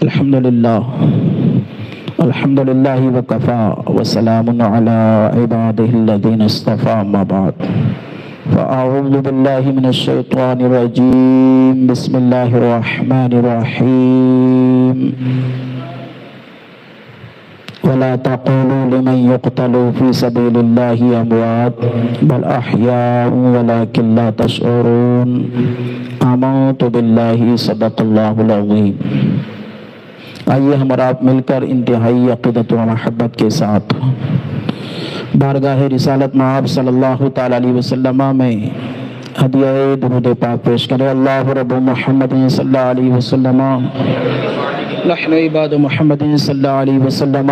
الحمدللہ وکفا وسلام علی عبادہ الذین اصطفى اما بعد فاعوذ باللہ من الشیطان الرجیم بسم اللہ الرحمن الرحیم ولا تقولوا لمن يقتل في سبيل الله اموات بل احياء ولكن لا تشعرون آمنت بالله صدق اللہ العظیم۔ آئیے ہم اور آپ مل کر انتہائی عقیدت و محبت کے ساتھ بارگاہ رسالت مآب صلی اللہ تعالی علیہ وسلم میں ہدیہ درود پاک پیش کریں۔ اللہ رب محمد صلی اللہ علیہ وسلم نحن عباد محمد صلی اللہ علیہ وسلم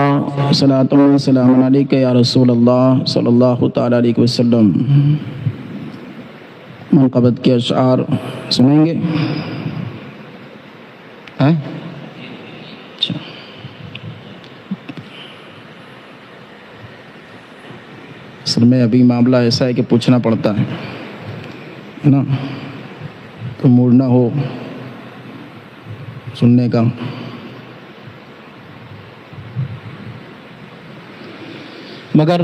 صلاۃ و سلام علیک یا رسول اللہ صلی اللہ تعالی علیہ وسلم۔ منقبت کے اشعار سنیں گے؟ اصل میں ابھی معاملہ ایسا ہے کہ پوچھنا پڑتا ہے نا، تو موڈ نہ ہو سننے کا۔ مگر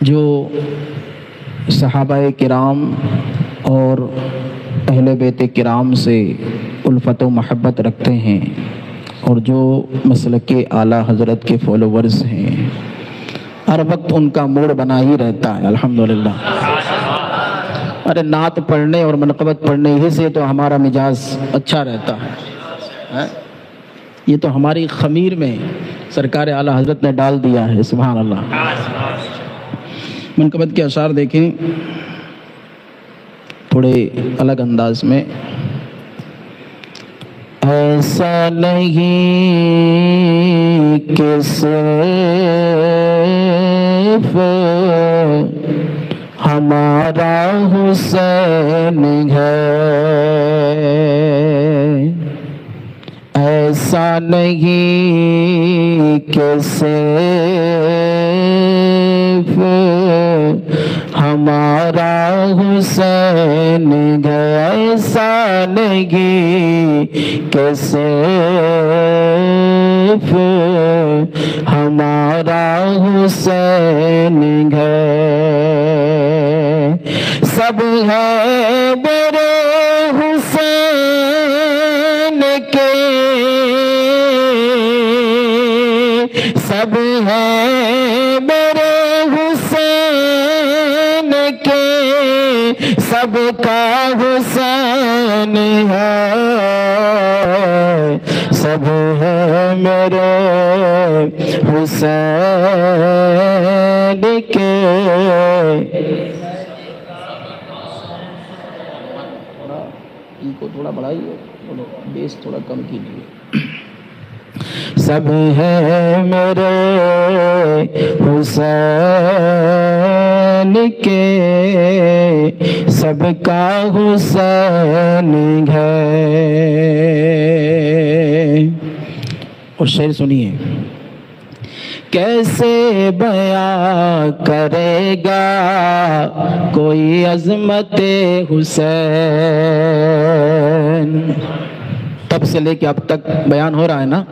جو صحابہ کرام اور اہل بیت کرام سے الفت و محبت رکھتے ہیں اور جو مسلک اعلیٰ حضرت کے فالوورز ہیں، ہر وقت ان کا موڈ بنا ہی رہتا ہے الحمدللہ۔ ارے نعت پڑھنے اور منقبت پڑھنے ہی سے تو ہمارا مزاج اچھا رہتا ہے۔ یہ تو ہماری خمیر میں سرکار اعلیٰ حضرت نے ڈال دیا ہے، سبحان اللہ۔ منقبت کے اشعار دیکھیں تھوڑے الگ انداز میں۔ ایسا نہیں کہ صرف ہمارا حسین ہے، ایسا نہیں کہ صرف ہمارا حسین ہے، ایسا نہیں کہ صرف ہمارا حسین ہے، سب ہے میرے حسین کے، سب ہے میرے حسین کے، سب کا حسین ہے، سب ہے میرے حسین کے۔ کو تھوڑا بڑھائیے، بیس تھوڑا کم کیجیے۔ سب ہے میرے حسین کے، سب کا حسین ہے۔ اور شعر سنیے۔ کیسے بیاں کرے گا کوئی عظمت حسین، تب سے لے کے اب تک بیان ہو رہا ہے نا،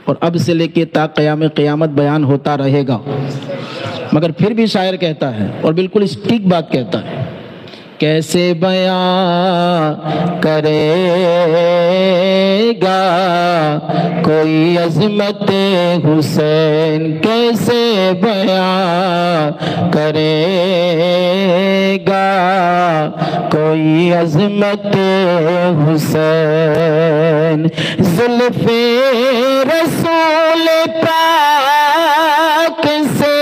اور اب سے لے کے تا قیام قیامت بیان ہوتا رہے گا، مگر پھر بھی شاعر کہتا ہے اور بالکل ٹھیک بات کہتا ہے، کیسے بیان کرے گا کوئی عظمت حسین، کیسے بیان کرے گا کوئی عظمت حسین، زلف رسول پاک سے،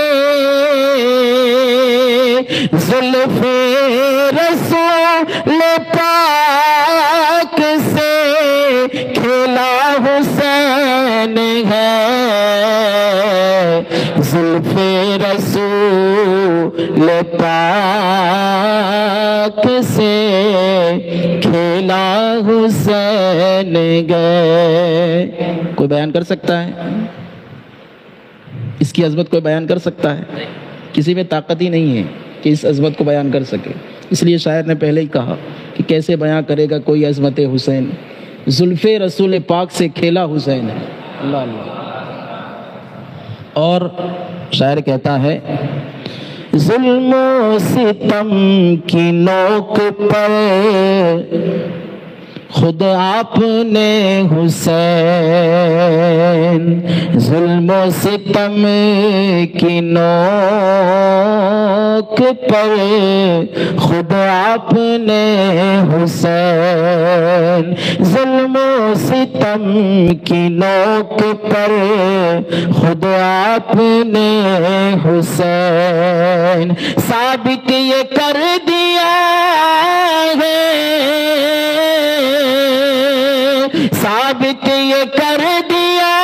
زلف رسول پاک سے کھیلا حسین ہے، زلف رسول پاک سے کھیلا حسین گئے۔ کوئی بیان کر سکتا ہے اس کی عظمت؟ کوئی بیان کر سکتا ہے؟ کسی میں طاقت ہی نہیں ہے کہ اس عظمت کو بیان کر سکے، اس لیے شاعر نے پہلے ہی کہا کہ کیسے بیان کرے گا کوئی عظمت حسین، زلف رسول پاک سے کھیلا حسین ہے. اللہ اللہ. اور شاعر کہتا ہے ظلم و ستم کی نوک پر خود آپ نے حسین، ظلم و ستم کی نوک پر خود آپ نے حسین، ظلم و ستم کی نوک پر خود آپ نے حسین ثابت یہ کر دیا ہے، ثابت یہ کر دیا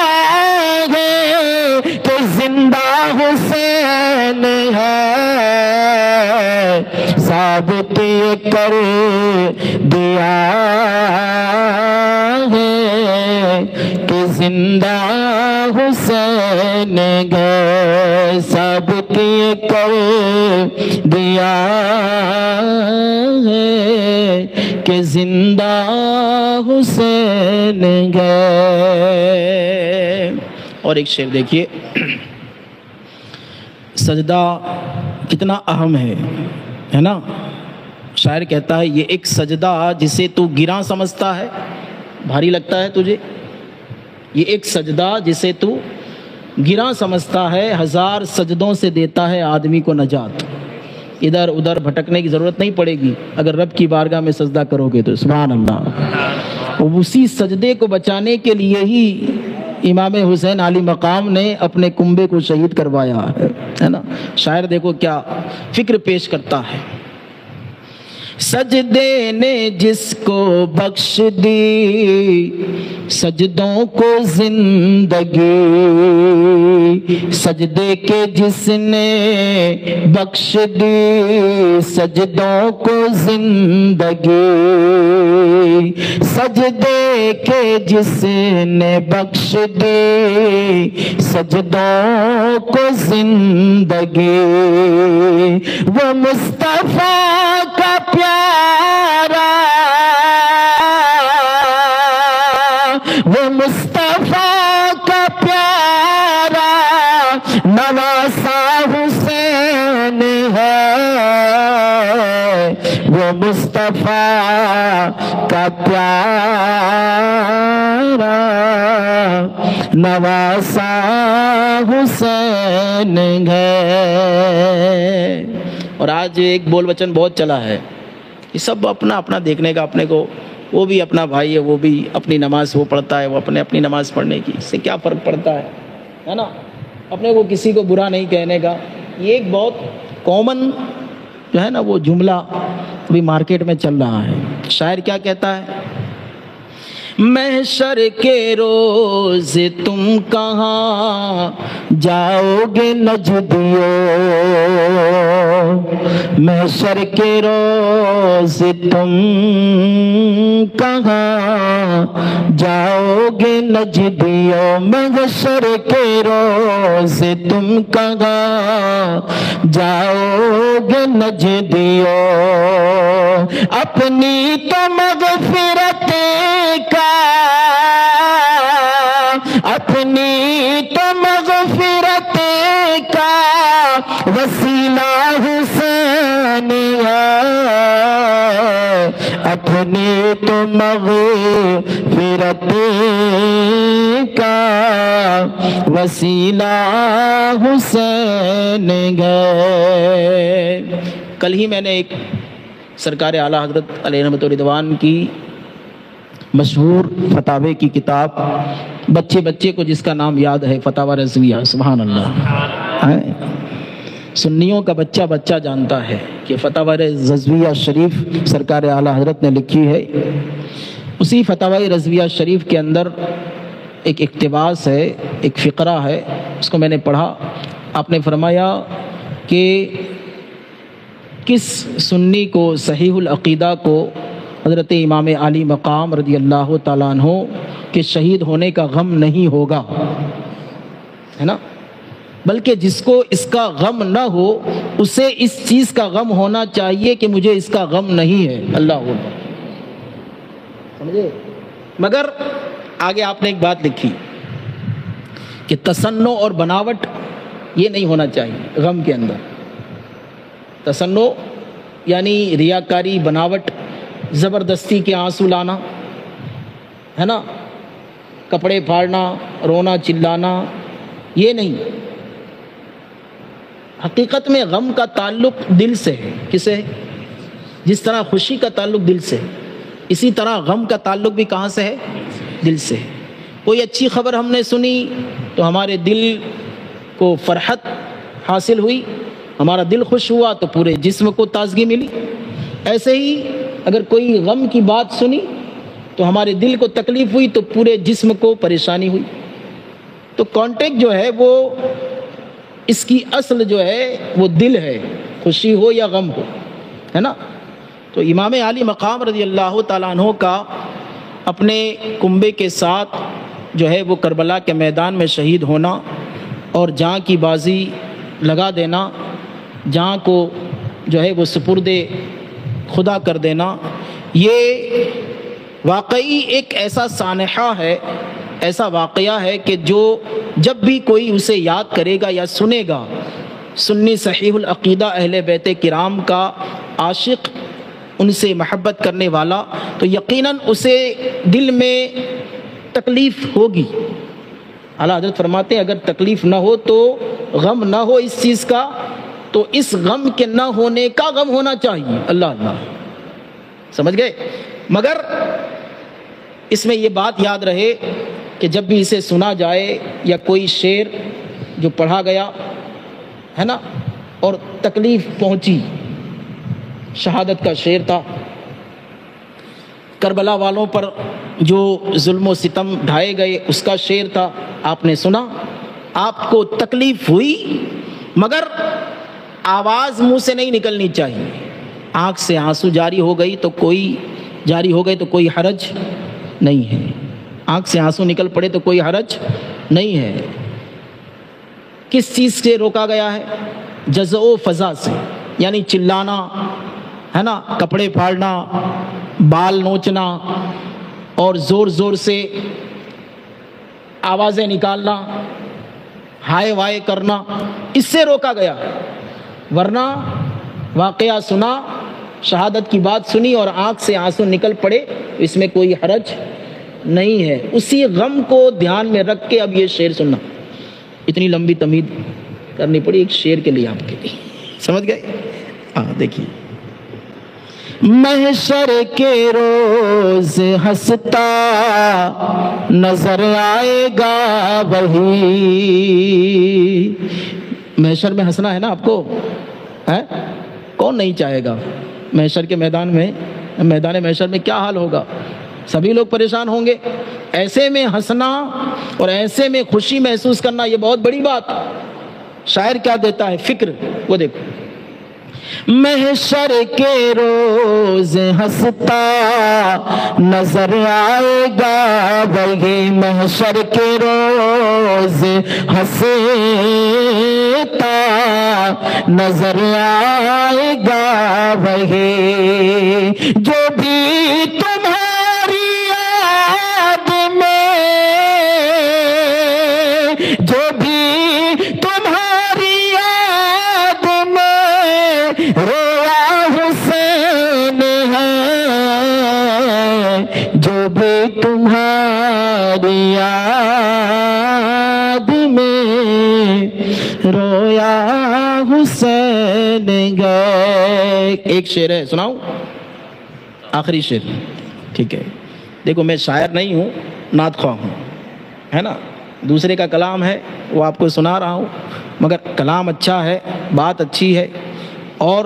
ہے کہ زندہ حسین ہے، ثابت یہ کر دیا ہے کہ زندہ حسین ہے، ثابت یہ کر دیا ہے کہ زندہ حسین گئے. اور ایک شعر دیکھیے، سجدہ کتنا اہم ہے نا. شاعر کہتا ہے یہ ایک سجدہ جسے تو گراں سمجھتا ہے، بھاری لگتا ہے تجھے، یہ ایک سجدہ جسے تو گراں سمجھتا ہے، ہزار سجدوں سے دیتا ہے آدمی کو نجات. ادھر ادھر بھٹکنے کی ضرورت نہیں پڑے گی اگر رب کی بارگاہ میں سجدہ کرو گے تو. سبحان اللہ. اسی سجدے کو بچانے کے لیے ہی امام حسین علی مقام نے اپنے کنبے کو شہید کروایا ہے نا. شاعر دیکھو کیا فکر پیش کرتا ہے. سجدے نے جس کو بخش دی سجدوں کو زندگی، سجدے کے جس نے بخش دی سجدوں کو زندگی، سجدے کے جس نے بخش دی سجدوں کو زندگی، وہ مصطفیٰ کا پیارا، وہ مصطفیٰ کا پیارا نواسا حسین ہے، وہ مصطفیٰ کا پیارا نواسا حسین ہے. اور آج ایک بول وچن بہت چلا ہے، یہ سب اپنا اپنا دیکھنے کا، اپنے کو وہ بھی اپنا بھائی ہے، وہ بھی اپنی نماز وہ پڑھتا ہے، وہ اپنی نماز پڑھنے کی، اس سے کیا فرق پڑتا ہے نا. اپنے کو کسی کو برا نہیں کہنے کا. یہ ایک بہت کامن جو ہے نا وہ جملہ ابھی مارکیٹ میں چل رہا ہے. شاعر کیا کہتا ہے، محشر کے روز تم کہاں جاؤ گے نجدیو، محشر کے روز تم کہاں جاؤ گے نجدیو، محشر کے روز تم کہاں جاؤ گے نجدیو، اپنی تو مغفرت کا، اپنی تو مغفرت کا وسیلہ حسین ہے، اپنی تو مغفرت کا وسیلہ حسین ہے. کل ہی میں نے ایک سرکار اعلیٰ حضرت علیہ رحمت و رضوان کی مشہور فتاوے کی کتاب، بچے کو جس کا نام یاد ہے، فتاوی رضویہ. سبحان اللہ. سنیوں کا بچہ جانتا ہے کہ فتاوی رضویہ شریف سرکار اعلیٰ حضرت نے لکھی ہے. اسی فتاوی رضویہ شریف کے اندر ایک اقتباس ہے، ایک فقرہ ہے، اس کو میں نے پڑھا. آپ نے فرمایا کہ کس سنی کو، صحیح العقیدہ کو حضرت امام علی مقام رضی اللہ تعالیٰ عنہ کے شہید ہونے کا غم نہیں ہوگا، ہے نا، بلکہ جس کو اس کا غم نہ ہو اسے اس چیز کا غم ہونا چاہیے کہ مجھے اس کا غم نہیں ہے. اللہ اکبر. سمجھے؟ مگر آگے آپ نے ایک بات لکھی کہ تصنع اور بناوٹ یہ نہیں ہونا چاہیے غم کے اندر. تصنع یعنی ریاکاری، بناوٹ، زبردستی کے آنسو لانا، ہے نا، کپڑے پھاڑنا، رونا چلانا، یہ نہیں. حقیقت میں غم کا تعلق دل سے ہے. کس سے؟ جس طرح خوشی کا تعلق دل سے ہے، اسی طرح غم کا تعلق بھی کہاں سے ہے؟ دل سے ہے. کوئی اچھی خبر ہم نے سنی تو ہمارے دل کو فرحت حاصل ہوئی، ہمارا دل خوش ہوا تو پورے جسم کو تازگی ملی. ایسے ہی اگر کوئی غم کی بات سنی تو ہمارے دل کو تکلیف ہوئی تو پورے جسم کو پریشانی ہوئی. تو کانٹیکٹ جو ہے وہ اس کی اصل جو ہے وہ دل ہے، خوشی ہو یا غم ہو، ہے نا. تو امام عالی مقام رضی اللہ تعالیٰ عنہ کا اپنے کنبے کے ساتھ جو ہے وہ کربلا کے میدان میں شہید ہونا اور جاں کی بازی لگا دینا، جاں کو جو ہے وہ سپرد خدا کر دینا، یہ واقعی ایک ایسا سانحہ ہے، ایسا واقعہ ہے کہ جو جب بھی کوئی اسے یاد کرے گا یا سنے گا، سنی صحیح العقیدہ اہل بیت کرام کا عاشق، ان سے محبت کرنے والا، تو یقیناً اسے دل میں تکلیف ہوگی. اعلیٰ حضرت فرماتے ہیں اگر تکلیف نہ ہو تو غم نہ ہو اس چیز کا، تو اس غم کے نہ ہونے کا غم ہونا چاہیے. اللہ اللہ، سمجھ گئے. مگر اس میں یہ بات یاد رہے کہ جب بھی اسے سنا جائے یا کوئی شعر جو پڑھا گیا ہے نا اور تکلیف پہنچی، شہادت کا شعر تھا، کربلا والوں پر جو ظلم و ستم ڈھائے گئے اس کا شعر تھا، آپ نے سنا، آپ کو تکلیف ہوئی، مگر آواز منہ سے نہیں نکلنی چاہیے. آنکھ سے آنسو جاری ہو گئے تو کوئی حرج نہیں ہے. آنکھ سے آنسو نکل پڑے تو کوئی حرج نہیں ہے. کس چیز سے روکا گیا ہے؟ جزع و فضا سے، یعنی چلانا، ہے نا، کپڑے پھاڑنا، بال نوچنا اور زور زور سے آوازیں نکالنا، ہائے وائے کرنا، اس سے روکا گیا. ورنہ واقعہ سنا، شہادت کی بات سنی اور آنکھ سے آنسو نکل پڑے، اس میں کوئی حرج نہیں ہے. اسی غم کو دھیان میں رکھ کے اب یہ شعر سننا. اتنی لمبی تمہید کرنی پڑی ایک شعر کے لیے آپ کے لیے، سمجھ گئے؟ ہاں دیکھیے. محشر کے روز ہنستا نظر آئے گا وہی. محشر میں ہنسنا ہے نا آپ کو، ہے؟ کون نہیں چاہے گا؟ محشر کے میدان محشر میں کیا حال ہوگا؟ سبھی لوگ پریشان ہوں گے. ایسے میں ہنسنا اور ایسے میں خوشی محسوس کرنا یہ بہت بڑی بات. شاعر کیا دیتا ہے فکر، وہ دیکھو. محشر کے روز ہنستا نظر آئے گا وہی، محشر کے روز ہنستا نظر آئے گا وہی، جو بھی تمہاری یاد میں، جو بھی تمہاری یاد میں رویا حسین ہے، جو بھی تمہاری یاد میں رویا حسین گئے. ایک شعر ہے، سناؤں؟ آخری شعر، ٹھیک ہے. دیکھو میں شاعر نہیں ہوں، نعت خواہ ہوں، ہے نا. دوسرے کا کلام ہے وہ آپ کو سنا رہا ہوں، مگر کلام اچھا ہے، بات اچھی ہے. اور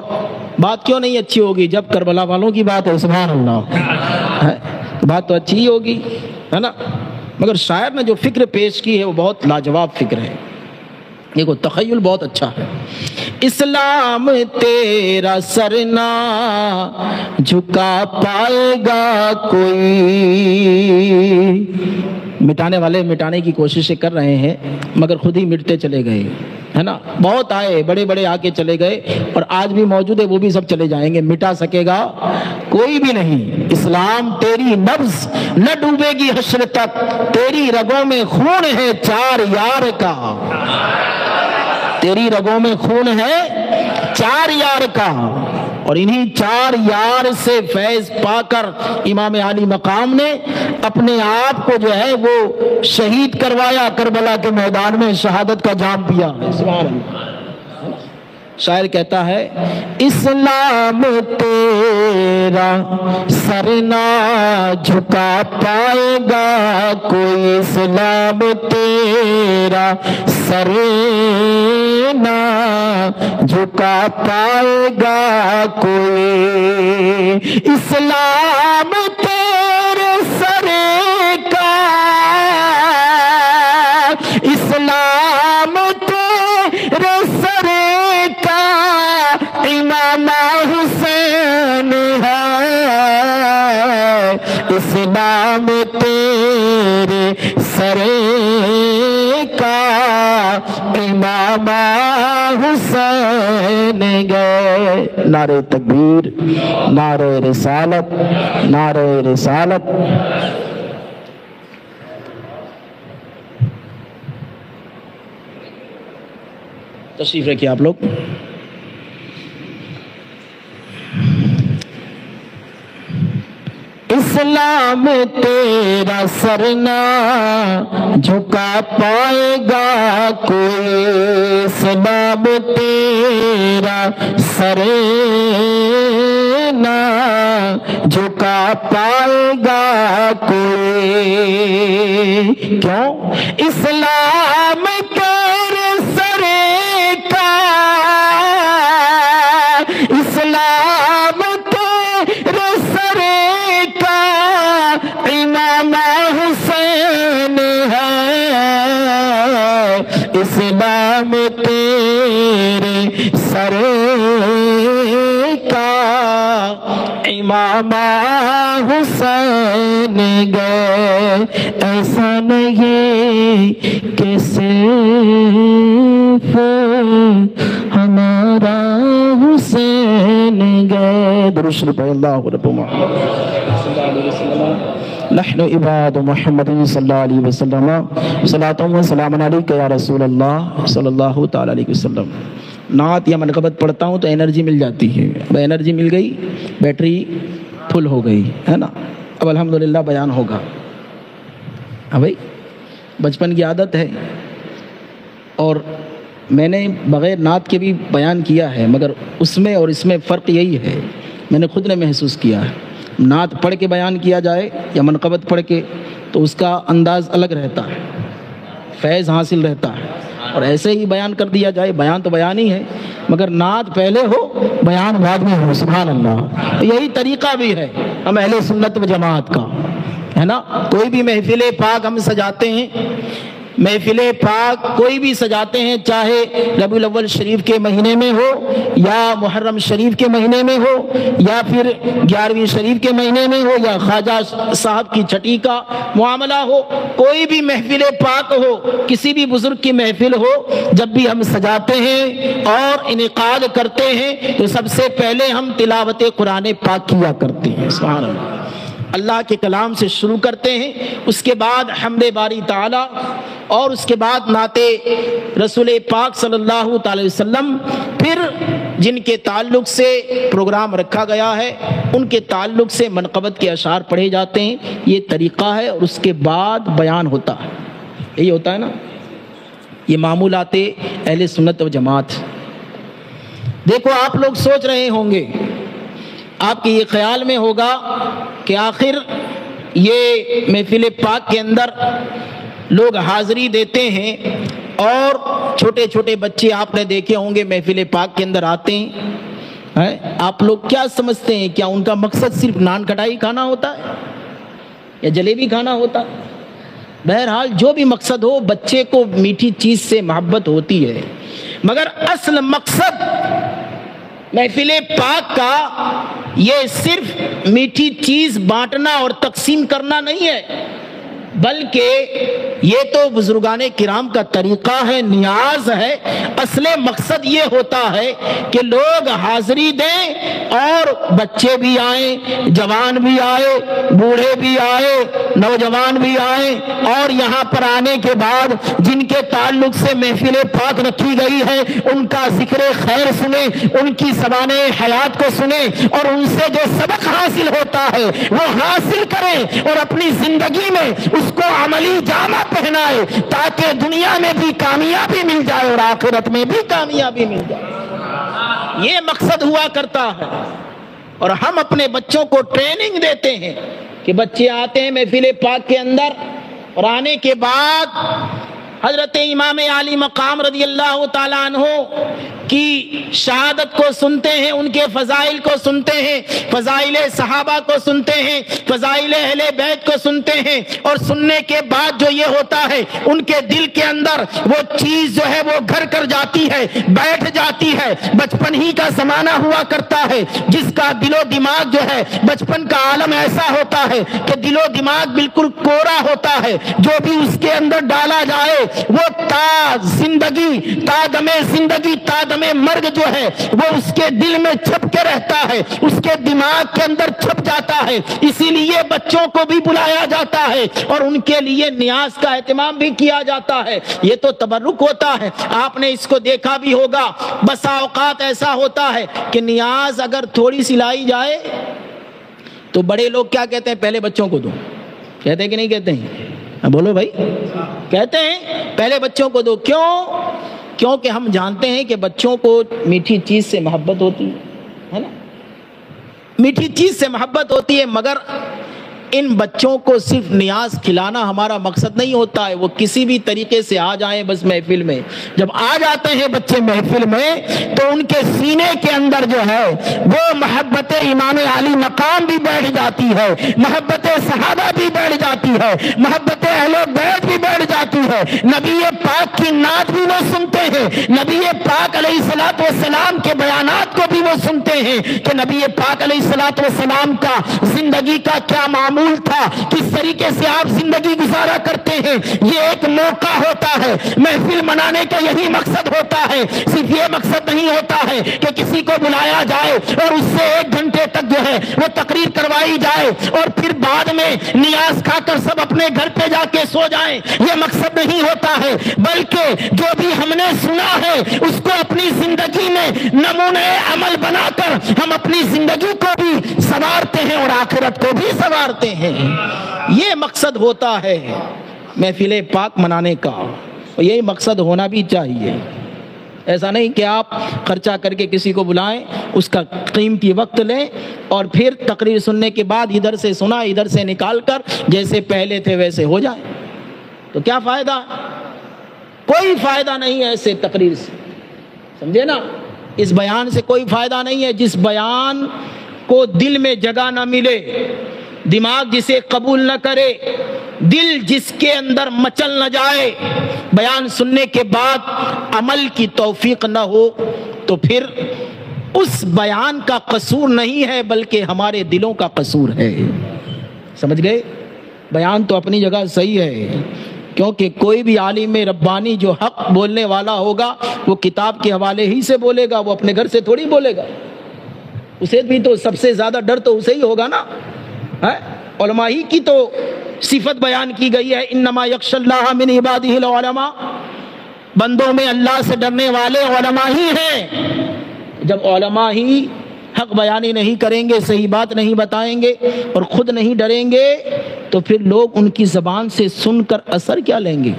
بات کیوں نہیں اچھی ہوگی جب کربلا والوں کی بات ہے؟ سبحان اللہ، بات تو اچھی ہی ہوگی، ہے نا. مگر شاعر نے جو فکر پیش کی ہے وہ بہت لاجواب فکر ہے. دیکھو تخیل بہت اچھا ہے. اسلام تیرا سر نہ جھکا پائے گا کوئی، مٹانے والے مٹانے کی کوششیں کر رہے ہیں مگر خود ہی مٹتے چلے گئے، ہے نا. بہت آئے، بڑے بڑے آ کے چلے گئے، اور آج بھی موجود ہے، وہ بھی سب چلے جائیں گے. مٹا سکے گا کوئی بھی نہیں. اسلام تیری نبض نہ ڈوبے گی حشر تک، تیری رگوں میں خون ہے 4 یار کا. تیری رگوں میں خون ہے 4 یار کا، اور انہی 4 یار سے فیض پا کر امام عالی مقام نے اپنے آپ کو جو ہے وہ شہید کروایا، کربلا کے میدان میں شہادت کا جام پیا. سبحان اللہ. شاعر کہتا ہے اسلام تیرا سر نہ جھکا پائے گا کوئی، اسلام تیرا سر نہ جھکا پائے گا کوئی، اسلام تیرے سر کا، اسلام تیرے سر کا امام حسین ہے، اسلام تیرے سر کا امام حسین گئے. نعرہ تکبیر، نعرہ رسالت، نعرہ رسالت. تشریف رکھیے آپ لوگ. اسلام تیرا سر نہ جھکا پائے گا کوئی، اسلام تیرا سر نہ جھکا پائے گا کوئی. کیوں؟ اسلام تیرے سر کا، اسلام تیرے سر کا امام حسین ہے، اسلام تیرے سر کا امام حسین گئے. ایسا نہیں کہ صرف ہمارا حسین گئے. درود شریف اللہ رب محمد صلی اللہ علیہ وسلم. نحن عباد محمد صلی اللہ علیہ وسلم، صلاۃ و سلام علیک یا رسول اللہ صلی اللہ تعالی علیہ وسلم. نعت یا منقبت پڑھتا ہوں تو انرجی مل جاتی ہے. اب انرجی مل گئی، بیٹری فل ہو گئی، ہے نا. اب الحمدللہ بیان ہوگا. ہاں بھائی، بچپن کی عادت ہے، اور میں نے بغیر نعت کے بھی بیان کیا ہے، مگر اس میں اور اس میں فرق یہی ہے، میں نے خود نے محسوس کیا ہے. نعت پڑھ کے بیان کیا جائے یا منقبت پڑھ کے تو اس کا انداز الگ رہتا ہے، فیض حاصل رہتا ہے. اور ایسے ہی بیان کر دیا جائے، بیان تو بیان ہی ہے، مگر نعت پہلے ہو بیان بعد میں ہو. سبحان اللہ. یہی طریقہ بھی ہے ہم اہل سنت و جماعت کا، ہے نا. کوئی بھی محفل پاک ہم سجاتے ہیں، محفل پاک کوئی بھی سجاتے ہیں، چاہے ربیع الاول شریف کے مہینے میں ہو یا محرم شریف کے مہینے میں ہو یا پھر 11ویں شریف کے مہینے میں ہو یا خواجہ صاحب کی چھٹی کا معاملہ ہو، کوئی بھی محفل پاک ہو، کسی بھی بزرگ کی محفل ہو، جب بھی ہم سجاتے ہیں اور انعقاد کرتے ہیں تو سب سے پہلے ہم تلاوت قرآن پاک کیا کرتے ہیں. سبحان اللہ. اللہ کے کلام سے شروع کرتے ہیں، اس کے بعد حمد باری تعالی، اور اس کے بعد نعت رسول پاک صلی اللہ تعالی وسلم. پھر جن کے تعلق سے پروگرام رکھا گیا ہے ان کے تعلق سے منقبت کے اشعار پڑھے جاتے ہیں. یہ طریقہ ہے، اور اس کے بعد بیان ہوتا ہے. یہی ہوتا ہے نا، یہ معمولات اہل سنت و جماعت. دیکھو آپ لوگ سوچ رہے ہوں گے، آپ کے یہ خیال میں ہوگا کہ آخر یہ محفل پاک کے اندر لوگ حاضری دیتے ہیں اور چھوٹے چھوٹے بچے آپ نے دیکھے ہوں گے محفل پاک کے اندر آتے ہیں. آپ لوگ کیا سمجھتے ہیں؟ کیا ان کا مقصد صرف نان کھٹائی کھانا ہوتا ہے یا جلیبی کھانا ہوتا ہے؟ بہرحال جو بھی مقصد ہو، بچے کو میٹھی چیز سے محبت ہوتی ہے، مگر اصل مقصد محفل پاک کا یہ صرف میٹھی چیز بانٹنا اور تقسیم کرنا نہیں ہے. بلکہ یہ تو بزرگان کرام کا طریقہ ہے، نیاز ہے۔ اصل مقصد یہ ہوتا ہے کہ لوگ حاضری دیں اور بچے بھی آئیں، جوان بھی آئے، بوڑھے بھی آئے، نوجوان بھی آئے، اور یہاں پر آنے کے بعد جن کے تعلق سے محفل پاک رکھی گئی ہے ان کا ذکر خیر سنیں، ان کی زبان حیات کو سنیں، اور ان سے جو سبق حاصل ہوتا ہے وہ حاصل کریں اور اپنی زندگی میں اس کو عملی جامہ پہنائے، تاکہ دنیا میں بھی کامیابی مل جائے اور آخرت میں بھی کامیابی مل جائے۔ یہ مقصد ہوا کرتا ہے، اور ہم اپنے بچوں کو ٹریننگ دیتے ہیں کہ بچے آتے ہیں محفل پاک کے اندر، اور آنے کے بعد حضرت امام عالی مقام رضی اللہ تعالیٰ عنہ کی شہادت کو سنتے ہیں، ان کے فضائل کو سنتے ہیں، فضائل صحابہ کو سنتے ہیں، فضائل اہل بیت کو سنتے ہیں، اور سننے کے بعد جو یہ ہوتا ہے ان کے دل کے اندر وہ چیز جو ہے وہ گھر کر جاتی ہے، بیٹھ جاتی ہے۔ بچپن ہی کا زمانہ ہوا کرتا ہے جس کا دل و دماغ جو ہے، بچپن کا عالم ایسا ہوتا ہے کہ دل و دماغ بالکل کورا ہوتا ہے، جو بھی اس کے اندر ڈالا جائے وہ تا زندگی، تا دم زندگی، تا دم مرگ جو ہے وہ اس کے دل میں چھپ کے رہتا ہے، اس کے دماغ کے اندر چھپ جاتا ہے۔ اسی لیے بچوں کو بھی بلایا جاتا ہے اور ان کے لیے نیاز کا اہتمام بھی کیا جاتا ہے۔ یہ تو تبرک ہوتا ہے، آپ نے اس کو دیکھا بھی ہوگا۔ بسا اوقات ایسا ہوتا ہے کہ نیاز اگر تھوڑی سی لائی جائے تو بڑے لوگ کیا کہتے ہیں؟ پہلے بچوں کو دو۔ کہتے ہیں کہ نہیں کہتے ہیں؟ بولو بھائی، کہتے ہیں پہلے بچوں کو دو۔ کیوں؟ کیونکہ ہم جانتے ہیں کہ بچوں کو میٹھی چیز سے محبت ہوتی ہے نا، میٹھی چیز سے محبت ہوتی ہے، مگر ان بچوں کو صرف نیاز کھلانا ہمارا مقصد نہیں ہوتا ہے۔ وہ کسی بھی طریقے سے آ جائیں بس محفل میں، جب آ جاتے ہیں بچے محفل میں تو ان کے سینے کے اندر جو ہے وہ محبت امام علی مقام بھی بیٹھ جاتی ہے، محبت صحابہ بھی بیٹھ جاتی ہے، محبت اہل بیت بھی بیٹھ جاتی ہے۔ نبی پاک کی نعت بھی وہ سنتے ہیں، نبی پاک علیہ الصلوۃ والسلام کے بیانات کو بھی وہ سنتے ہیں کہ نبی پاک علیہ الصلوۃ والسلام کا زندگی کا کیا معمول تھا، کس طریقے سے آپ زندگی گزارا کرتے ہیں۔ یہ ایک موقع ہوتا ہے، محفل منانے کا یہی مقصد ہوتا ہے۔ صرف یہ مقصد نہیں ہوتا ہے کہ کسی کو بلایا جائے اور اس سے 1 گھنٹے تک جو ہے وہ تقریر کروائی جائے اور پھر بعد میں نیاز کھا کر سب اپنے گھر پہ جا کے سو جائیں، یہ مقصد نہیں ہوتا ہے، بلکہ جو بھی ہم نے سنا ہے اس کو اپنی زندگی میں نمونہ عمل بنا کر ہم اپنی زندگی کو بھی سنوارتے ہیں اور آخرت کو بھی سنوارتے ہیں۔ یہ مقصد ہوتا ہے محفل پاک منانے کا، اور یہی مقصد ہونا بھی چاہیے۔ ایسا نہیں کہ آپ خرچہ کر کے کسی کو بلائیں، اس کا قیمتی وقت لیں اور پھر تقریر سننے کے بعد ادھر سے سنا ادھر سے نکال کر جیسے پہلے تھے ویسے ہو جائیں، تو کیا فائدہ؟ کوئی فائدہ نہیں ہے ایسے تقریر سے، سمجھے نا؟ اس بیان سے کوئی فائدہ نہیں ہے جس بیان کو دل میں جگہ نہ ملے، دماغ جسے قبول نہ کرے، دل جس کے اندر مچل نہ جائے، بیان سننے کے بعد عمل کی توفیق نہ ہو، تو پھر اس بیان کا قصور نہیں ہے بلکہ ہمارے دلوں کا قصور ہے۔ سمجھ گئے؟ بیان تو اپنی جگہ صحیح ہے، کیونکہ کوئی بھی عالم ربانی جو حق بولنے والا ہوگا وہ کتاب کے حوالے ہی سے بولے گا، وہ اپنے گھر سے تھوڑی بولے گا۔ اسے بھی تو سب سے زیادہ ڈر تو اسے ہی ہوگا نا۔ علماء ہی کی تو صفت بیان کی گئی ہے، انما یخشی اللہ من عبادہ العلماء، بندوں میں اللہ سے ڈرنے والے علماء ہی ہیں۔ جب علماء ہی حق بیانی نہیں کریں گے، صحیح بات نہیں بتائیں گے اور خود نہیں ڈریں گے تو پھر لوگ ان کی زبان سے سن کر اثر کیا لیں گے؟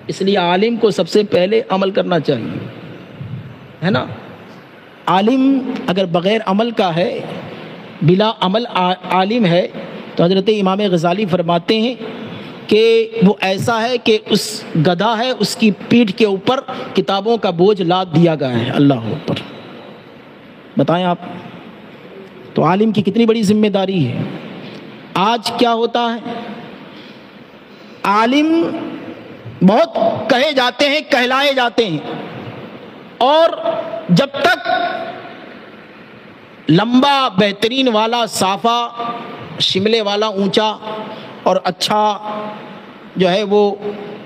اس لیے عالم کو سب سے پہلے عمل کرنا چاہیے، ہے نا؟ عالم اگر بغیر عمل کا ہے، بلا عمل عالم ہے، تو حضرت امام غزالی فرماتے ہیں کہ وہ ایسا ہے کہ اس گدھا ہے، اس کی پیٹھ کے اوپر کتابوں کا بوجھ لاد دیا گیا ہے۔ اللہ اکبر! بتائیں آپ، تو عالم کی کتنی بڑی ذمہ داری ہے۔ آج کیا ہوتا ہے؟ عالم بہت کہے جاتے ہیں، کہلائے جاتے ہیں، اور جب تک لمبا بہترین والا صافا شملے والا اونچا اور اچھا جو ہے وہ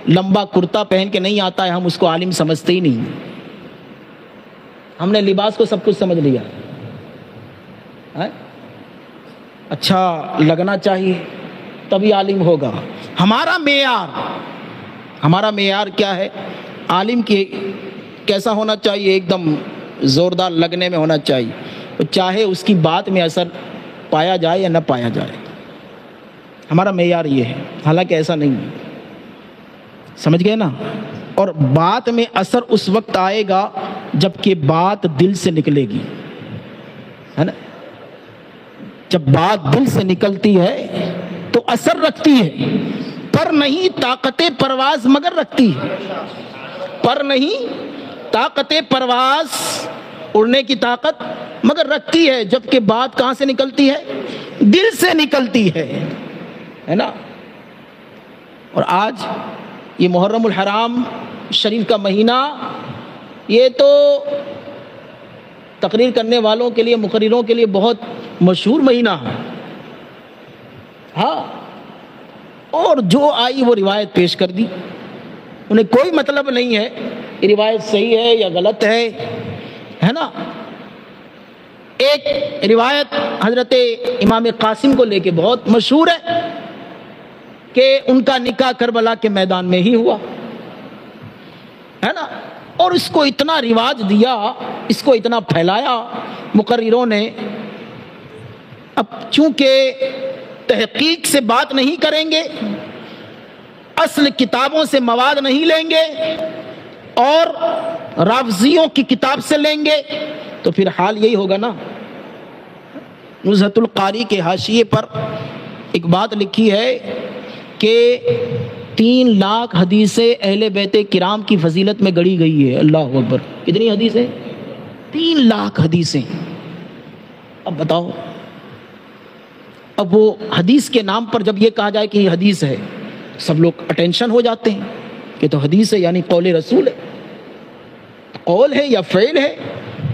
لمبا کرتا پہن کے نہیں آتا ہے ہم اس کو عالم سمجھتے ہی نہیں. ہم نے لباس کو سب کچھ سمجھ لیا. اچھا لگنا چاہیے تبھی عالم ہوگا. ہمارا معیار کیا ہے؟ عالم کی کیسا ہونا چاہیے؟ ایک دم زوردار لگنے میں ہونا چاہیے، چاہے اس کی بات میں اثر پایا جائے یا نہ پایا جائے. ہمارا معیار یہ ہے، حالانکہ ایسا نہیں ہے. سمجھ گئے نا؟ اور بات میں اثر اس وقت آئے گا جب کہ بات دل سے نکلے گی، ہے نا؟ جب بات دل سے نکلتی ہے تو اثر رکھتی ہے، پر نہیں طاقت پرواز مگر رکھتی ہے. پر نہیں طاقت پرواز، اڑنے کی طاقت مگر رکھتی ہے، جبکہ بات کہاں سے نکلتی ہے؟ دل سے نکلتی ہے نا؟ اور آج یہ محرم الحرام شریف کا مہینہ، یہ تو تقریر کرنے والوں کے لیے، مقرروں کے لیے بہت مشہور مہینہ ہے. ہاں، اور جو آئی وہ روایت پیش کر دی. انہیں کوئی مطلب نہیں ہے یہ روایت صحیح ہے یا غلط ہے نا؟ ایک روایت حضرت امام قاسم کو لے کے بہت مشہور ہے کہ ان کا نکاح کربلا کے میدان میں ہی ہوا، ہے نا؟ اور اس کو اتنا رواج دیا، اس کو اتنا پھیلایا مقرروں نے. اب چونکہ تحقیق سے بات نہیں کریں گے، اصل کتابوں سے مواد نہیں لیں گے اور رافضیوں کی کتاب سے لیں گے تو پھر حال یہی ہوگا نا. نزہۃ القاری کے حاشیے پر ایک بات لکھی ہے کہ 3 لاکھ حدیثیں اہل بیت کرام کی فضیلت میں گڑھی گئی ہے. اللہ اکبر! کتنی حدیثیں؟ 3 لاکھ حدیثیں. اب بتاؤ، اب وہ حدیث کے نام پر جب یہ کہا جائے کہ یہ حدیث ہے، سب لوگ اٹینشن ہو جاتے ہیں کہ تو حدیث ہے یعنی قول رسول ہے. قول ہے یا فعل ہے؟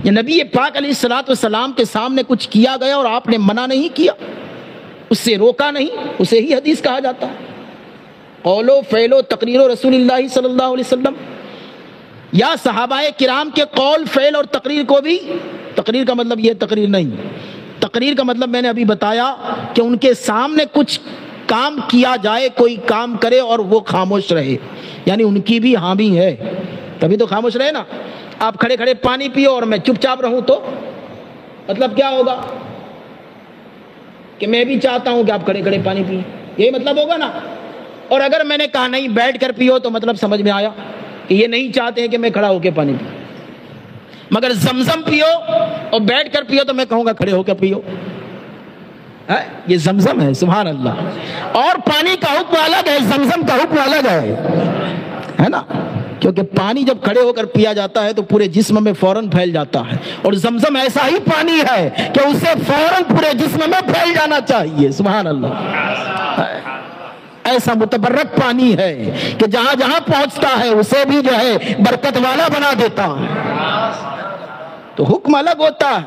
یا نبی پاک علیہ الصلوۃ والسلام کے سامنے کچھ کیا گیا اور آپ نے منع نہیں کیا، اس سے روکا نہیں، اسے ہی حدیث کہا جاتا ہے. قول و فعل و تقریر و رسول اللہ صلی اللہ علیہ وسلم، یا صحابہ کرام کے قول، فعل اور تقریر کو بھی، تقریر کا مطلب یہ تقریر نہیں، تقریر کا مطلب میں نے ابھی بتایا کہ ان کے سامنے کچھ کام کیا جائے، کوئی کام کرے اور وہ خاموش رہے، یعنی ان کی بھی حامی ہے تبھی تو خاموش رہے نا. آپ کھڑے کھڑے پانی پیو اور میں چپ چاپ رہوں تو مطلب کیا ہوگا؟ کہ میں بھی چاہتا ہوں کہ آپ کھڑے کھڑے پانی پیئیں، یہی مطلب ہوگا نا. اور اگر میں نے کہا نہیں بیٹھ کر پیو تو مطلب سمجھ میں آیا کہ یہ نہیں چاہتے ہیں کہ میں کھڑا ہو کے پانی پیوں. مگر زمزم پیو اور بیٹھ کر پیو تو میں کہوں گا کھڑے ہو کے پیو. یہ زمزم ہے، سبحان اللہ. اور پانی کا حکم الگ ہے، زمزم کا حکم الگ ہے نا؟ کیونکہ پانی جب کھڑے ہو کر پیا جاتا ہے تو پورے جسم میں فوراً پھیل جاتا ہے، اور زمزم ایسا ہی پانی ہے کہ اسے فوراً پورے جسم میں پھیل جانا چاہیے. سبحان اللہ. ایسا متبرک پانی ہے کہ جہاں جہاں پہنچتا ہے اسے بھی جو ہے برکت والا بنا دیتا ہے. تو حکم الگ ہوتا ہے،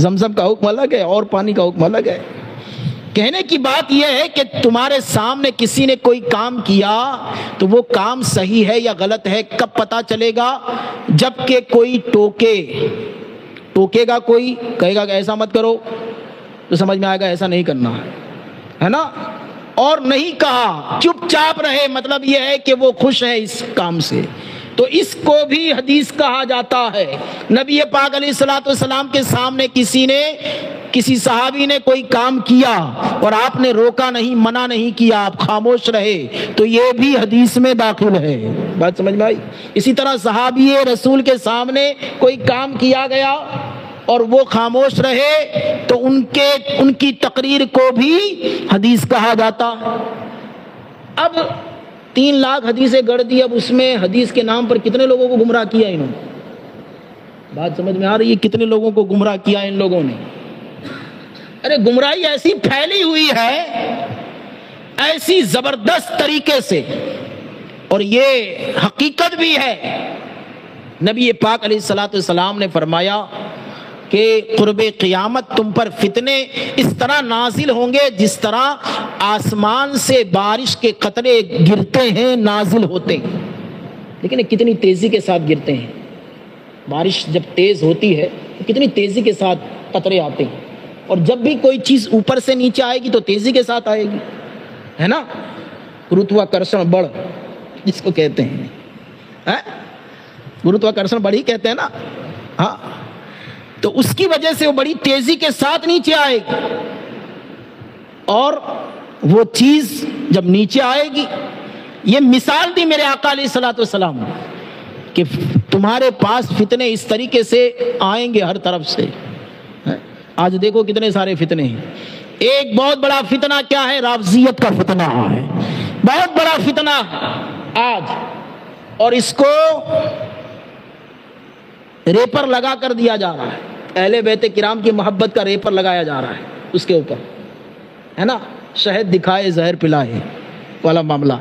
زمزم کا حکم الگ ہے اور پانی کا حکم الگ ہے. کہنے کی بات یہ ہے کہ تمہارے سامنے کسی نے کوئی کام کیا تو وہ کام صحیح ہے یا غلط ہے کب پتا چلے گا؟ جب کہ کوئی ٹوکے گا، کوئی کہے گا کہ ایسا مت کرو تو سمجھ میں آئے گا ایسا نہیں کرنا ہے نا. اور نہیں کہا، چپ چاپ رہے، مطلب یہ ہے کہ وہ خوش ہے اس کام سے، تو اس کو بھی حدیث کہا جاتا ہے. نبی پاک علیہ الصلوۃ والسلام کے سامنے کسی صحابی نے کوئی کام کیا اور آپ نے روکا نہیں، منع نہیں کیا، آپ خاموش رہے تو یہ بھی حدیث میں داخل ہے. بات سمجھ میں آئی؟ اسی طرح صحابی رسول کے سامنے کوئی کام کیا گیا اور وہ خاموش رہے تو ان کی تقریر کو بھی حدیث کہا جاتا ہے. اب 3 لاکھ حدیثیں گڑھ دی، اب اس میں حدیث کے نام پر کتنے لوگوں کو گمراہ کیا انہوں نے؟ بات سمجھ میں آ رہی ہے؟ کتنے لوگوں کو گمراہ کیا ان لوگوں نے؟ ارے گمراہی ایسی پھیلی ہوئی ہے، ایسی زبردست طریقے سے، اور یہ حقیقت بھی ہے. نبی پاک علیہ الصلوۃ والسلام نے فرمایا کہ قرب قیامت تم پر فتنے اس طرح نازل ہوں گے جس طرح آسمان سے بارش کے قطرے گرتے ہیں، نازل ہوتے ہیں، لیکن کتنی تیزی کے ساتھ گرتے ہیں۔ بارش جب تیز ہوتی ہے تو کتنی تیزی کے ساتھ قطرے آتے ہیں، اور جب بھی کوئی چیز اوپر سے نیچے آئے گی تو تیزی کے ساتھ آئے گی، ہے نا؟ گروتواکرشن بڑھ جس کو کہتے ہیں، گروتواکرشن بڑھ ہی کہتے ہیں نا، ہاں، تو اس کی وجہ سے وہ بڑی تیزی کے ساتھ نیچے آئے گی، اور وہ چیز جب نیچے آئے گی، یہ مثال دی میرے آقا علیہ الصلوۃ والسلام کہ تمہارے پاس فتنے اس طریقے سے آئیں گے ہر طرف سے۔ آج دیکھو کتنے سارے فتنے ہیں۔ ایک بہت بڑا فتنہ کیا ہے؟ رافضیت کا فتنہ ہے، بہت بڑا فتنہ آج، اور اس کو ریپر لگا کر دیا جا رہا ہے، اہل بیت کرام کی محبت کا ریپر لگایا جا رہا ہے اس کے اوپر، ہے نا؟ شہد دکھائے زہر پلائے والا معاملہ،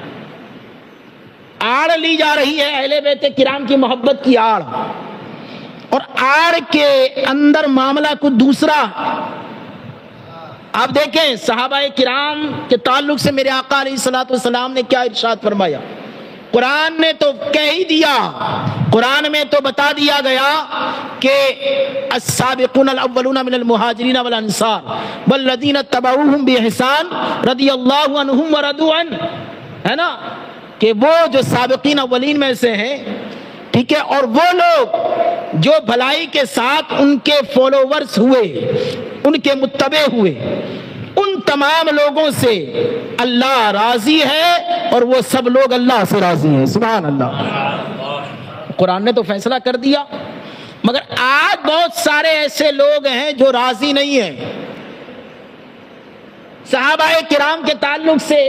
آڑ لی جا رہی ہے اہل بیت کرام کی محبت کی آڑ، اور آڑ کے اندر معاملہ کچھ دوسرا۔ آپ دیکھیں صحابہ کرام کے تعلق سے میرے آقا علیہ الصلوۃ والسلام نے کیا ارشاد فرمایا۔ قرآن نے تو کہہ ہی دیا، قرآن میں تو بتا دیا گیا کہ السابقون الاولون من المہاجرین والانصار والذین اتبعوہم باحسان رضی اللہ عنہم ورضوا عنہ، ہے نا؟ کہ وہ جو سابقین اولین میں سے ہیں، ٹھیک ہے، اور وہ لوگ جو بھلائی کے ساتھ ان کے فالوورز ہوئے، ان کے متبع ہوئے، ان تمام لوگوں سے اللہ راضی ہے، اور وہ سب لوگ اللہ سے راضی ہیں۔ سبحان اللہ، قرآن نے تو فیصلہ کر دیا، مگر آج بہت سارے ایسے لوگ ہیں جو راضی نہیں ہیں صحابہ کرام کے تعلق سے۔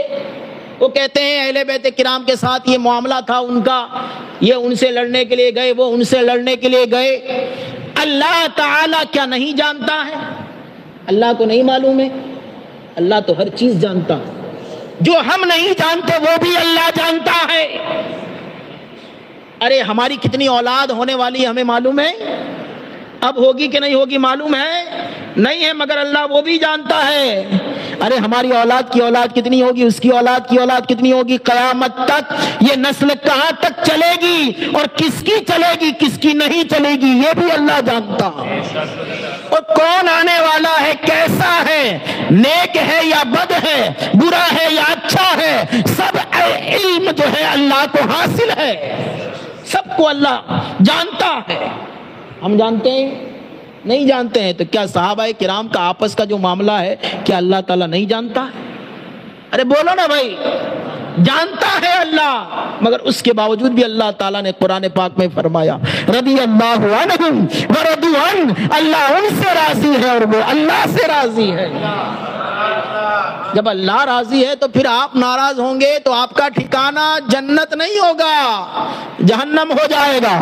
وہ کہتے ہیں اہل بیت کرام کے ساتھ یہ معاملہ تھا ان کا، یہ ان سے لڑنے کے لیے گئے، وہ ان سے لڑنے کے لیے گئے۔ اللہ تعالیٰ کیا نہیں جانتا ہے؟ اللہ کو نہیں معلوم ہے؟ اللہ تو ہر چیز جانتا ہے، جو ہم نہیں جانتے وہ بھی اللہ جانتا ہے۔ ارے ہماری کتنی اولاد ہونے والی ہمیں معلوم ہے؟ اب ہوگی کہ نہیں ہوگی معلوم ہے؟ نہیں ہے، مگر اللہ وہ بھی جانتا ہے۔ ارے ہماری اولاد کی اولاد کتنی ہوگی، اس کی اولاد کی اولاد کتنی ہوگی، قیامت تک یہ نسل کہاں تک چلے گی، اور کس کی چلے گی کس کی نہیں چلے گی، یہ بھی اللہ جانتا۔ اور کون آنے والا ہے، کیسا ہے، نیک ہے یا بد ہے، برا ہے یا اچھا ہے، سب علم جو ہے اللہ کو حاصل ہے، سب کو اللہ جانتا ہے۔ ہم جانتے ہیں؟ نہیں جانتے ہیں۔ تو کیا صحابہ کرام کا آپس کا جو معاملہ ہے کیا اللہ تعالیٰ نہیں جانتا ہے؟ ارے بولو نا بھائی، جانتا ہے اللہ، مگر اس کے باوجود بھی اللہ تعالیٰ نے قرآن پاک میں فرمایا رضی اللہ عنہم ورضوا عنہ، اللہ ان سے راضی ہے اور وہ اللہ سے راضی ہے۔ جب اللہ راضی ہے تو پھر آپ ناراض ہوں گے تو آپ کا ٹھکانہ جنت نہیں ہوگا، جہنم ہو جائے گا،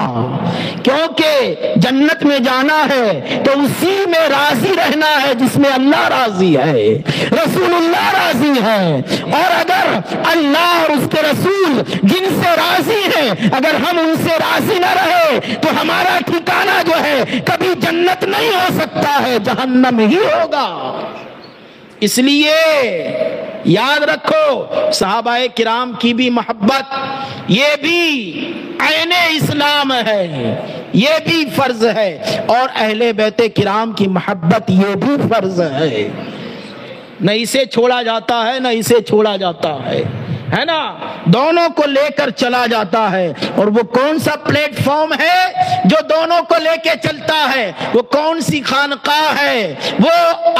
کیونکہ جنت میں جانا ہے تو اسی میں راضی رہنا ہے جس میں اللہ راضی ہے، رسول اللہ راضی ہے۔ اور اگر اللہ اور اس کے رسول جن سے راضی ہیں اگر ہم ان سے راضی نہ رہے تو ہمارا ٹھکانہ جو ہے کبھی جنت نہیں ہو سکتا ہے، جہنم ہی ہوگا۔ اس لیے یاد رکھو صحابہ کرام کی بھی محبت یہ بھی عین اسلام ہے، یہ بھی فرض ہے، اور اہل بیت کرام کی محبت یہ بھی فرض ہے، نہ اسے چھوڑا جاتا ہے نہ اسے چھوڑا جاتا ہے نا، دونوں کو لے کر چلا جاتا ہے۔ اور وہ کون سا پلیٹ فارم ہے جو دونوں کو لے کے چلتا ہے؟ وہ کون سی خانقاہ ہے؟ وہ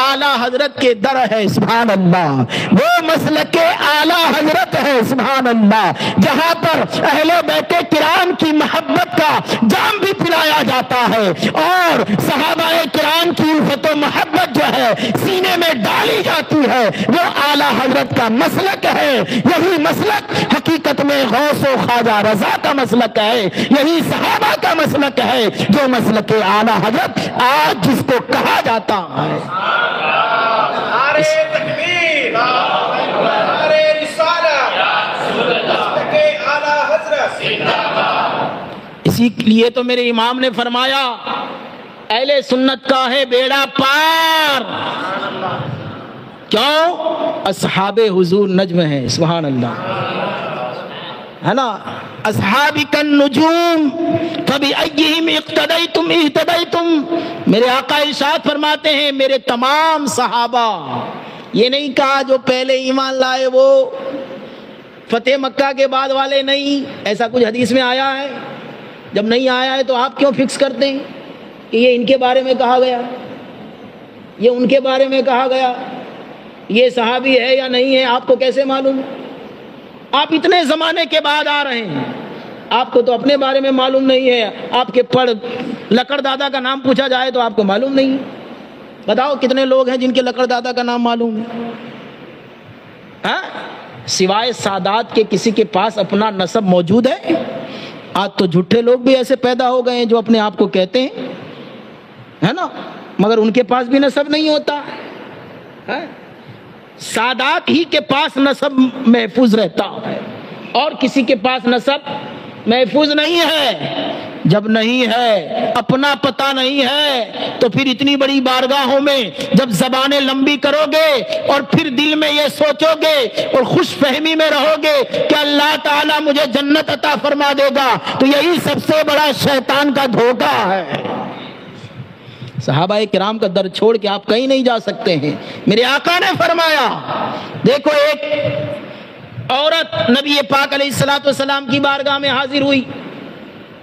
اعلیٰ حضرت کے در ہے، سبحان اللہ، وہ مسلک اعلیٰ حضرت ہے، سبحان اللہ، جہاں پر اہل بیت کرام کی محبت کا جام بھی پلایا جاتا ہے، اور صحابہ کرام کی الفت و محبت جو ہے سینے میں ڈالی جاتی ہے، وہ اعلیٰ حضرت کا مسلک ہے۔ یہی مسلک حقیقت میں غوث و خواجہ رضا کا مسلک ہے، یہی صحابہ کا مسلک ہے، جو مسلک اعلیٰ حضرت آج جس کو کہا جاتا ہے۔ نعرہ تکبیر، نعرہ رسالت، مسلک اعلیٰ حضرت۔ اسی لیے تو میرے امام نے فرمایا اہل سنت کا ہے بیڑا پار. کیوں؟ اصحاب حضور نجم ہیں. سبحان اللہ، ہے نا. اصحابک النجوم فبأیہم اقتدیتم اہتدیتم. میرے آقا ارشاد فرماتے ہیں میرے تمام صحابہ، یہ نہیں کہا جو پہلے ایمان لائے وہ فتح مکہ کے بعد والے نہیں. ایسا کچھ حدیث میں آیا ہے؟ جب نہیں آیا ہے تو آپ کیوں فکس کرتے ہیں کہ یہ ان کے بارے میں کہا گیا، یہ ان کے بارے میں کہا گیا، یہ صحابی ہے یا نہیں ہے؟ آپ کو کیسے معلوم؟ آپ اتنے زمانے کے بعد آ رہے ہیں، آپ کو تو اپنے بارے میں معلوم نہیں ہے. آپ کے لکڑ دادا کا نام پوچھا جائے تو آپ کو معلوم نہیں. بتاؤ کتنے لوگ ہیں جن کے لکڑ دادا کا نام معلوم ہے؟ سوائے سادات کے کسی کے پاس اپنا نسب موجود ہے؟ آج تو جھوٹے لوگ بھی ایسے پیدا ہو گئے ہیں جو اپنے آپ کو کہتے ہیں، ہے نا، مگر ان کے پاس بھی نسب نہیں ہوتا. سادات ہی کے پاس نسب محفوظ رہتا ہے اور کسی کے پاس نسب محفوظ نہیں ہے. جب نہیں ہے، اپنا پتہ نہیں ہے، تو پھر اتنی بڑی بارگاہوں میں جب زبانیں لمبی کرو گے اور پھر دل میں یہ سوچو گے اور خوش فہمی میں رہو گے کہ اللہ تعالیٰ مجھے جنت عطا فرما دے گا، تو یہی سب سے بڑا شیطان کا دھوکہ ہے. صحابہ کرام کا در چھوڑ کے آپ کہیں نہیں جا سکتے ہیں. میرے آقا نے فرمایا، دیکھو ایک عورت نبی پاک علیہ الصلوۃ والسلام کی بارگاہ میں حاضر ہوئی.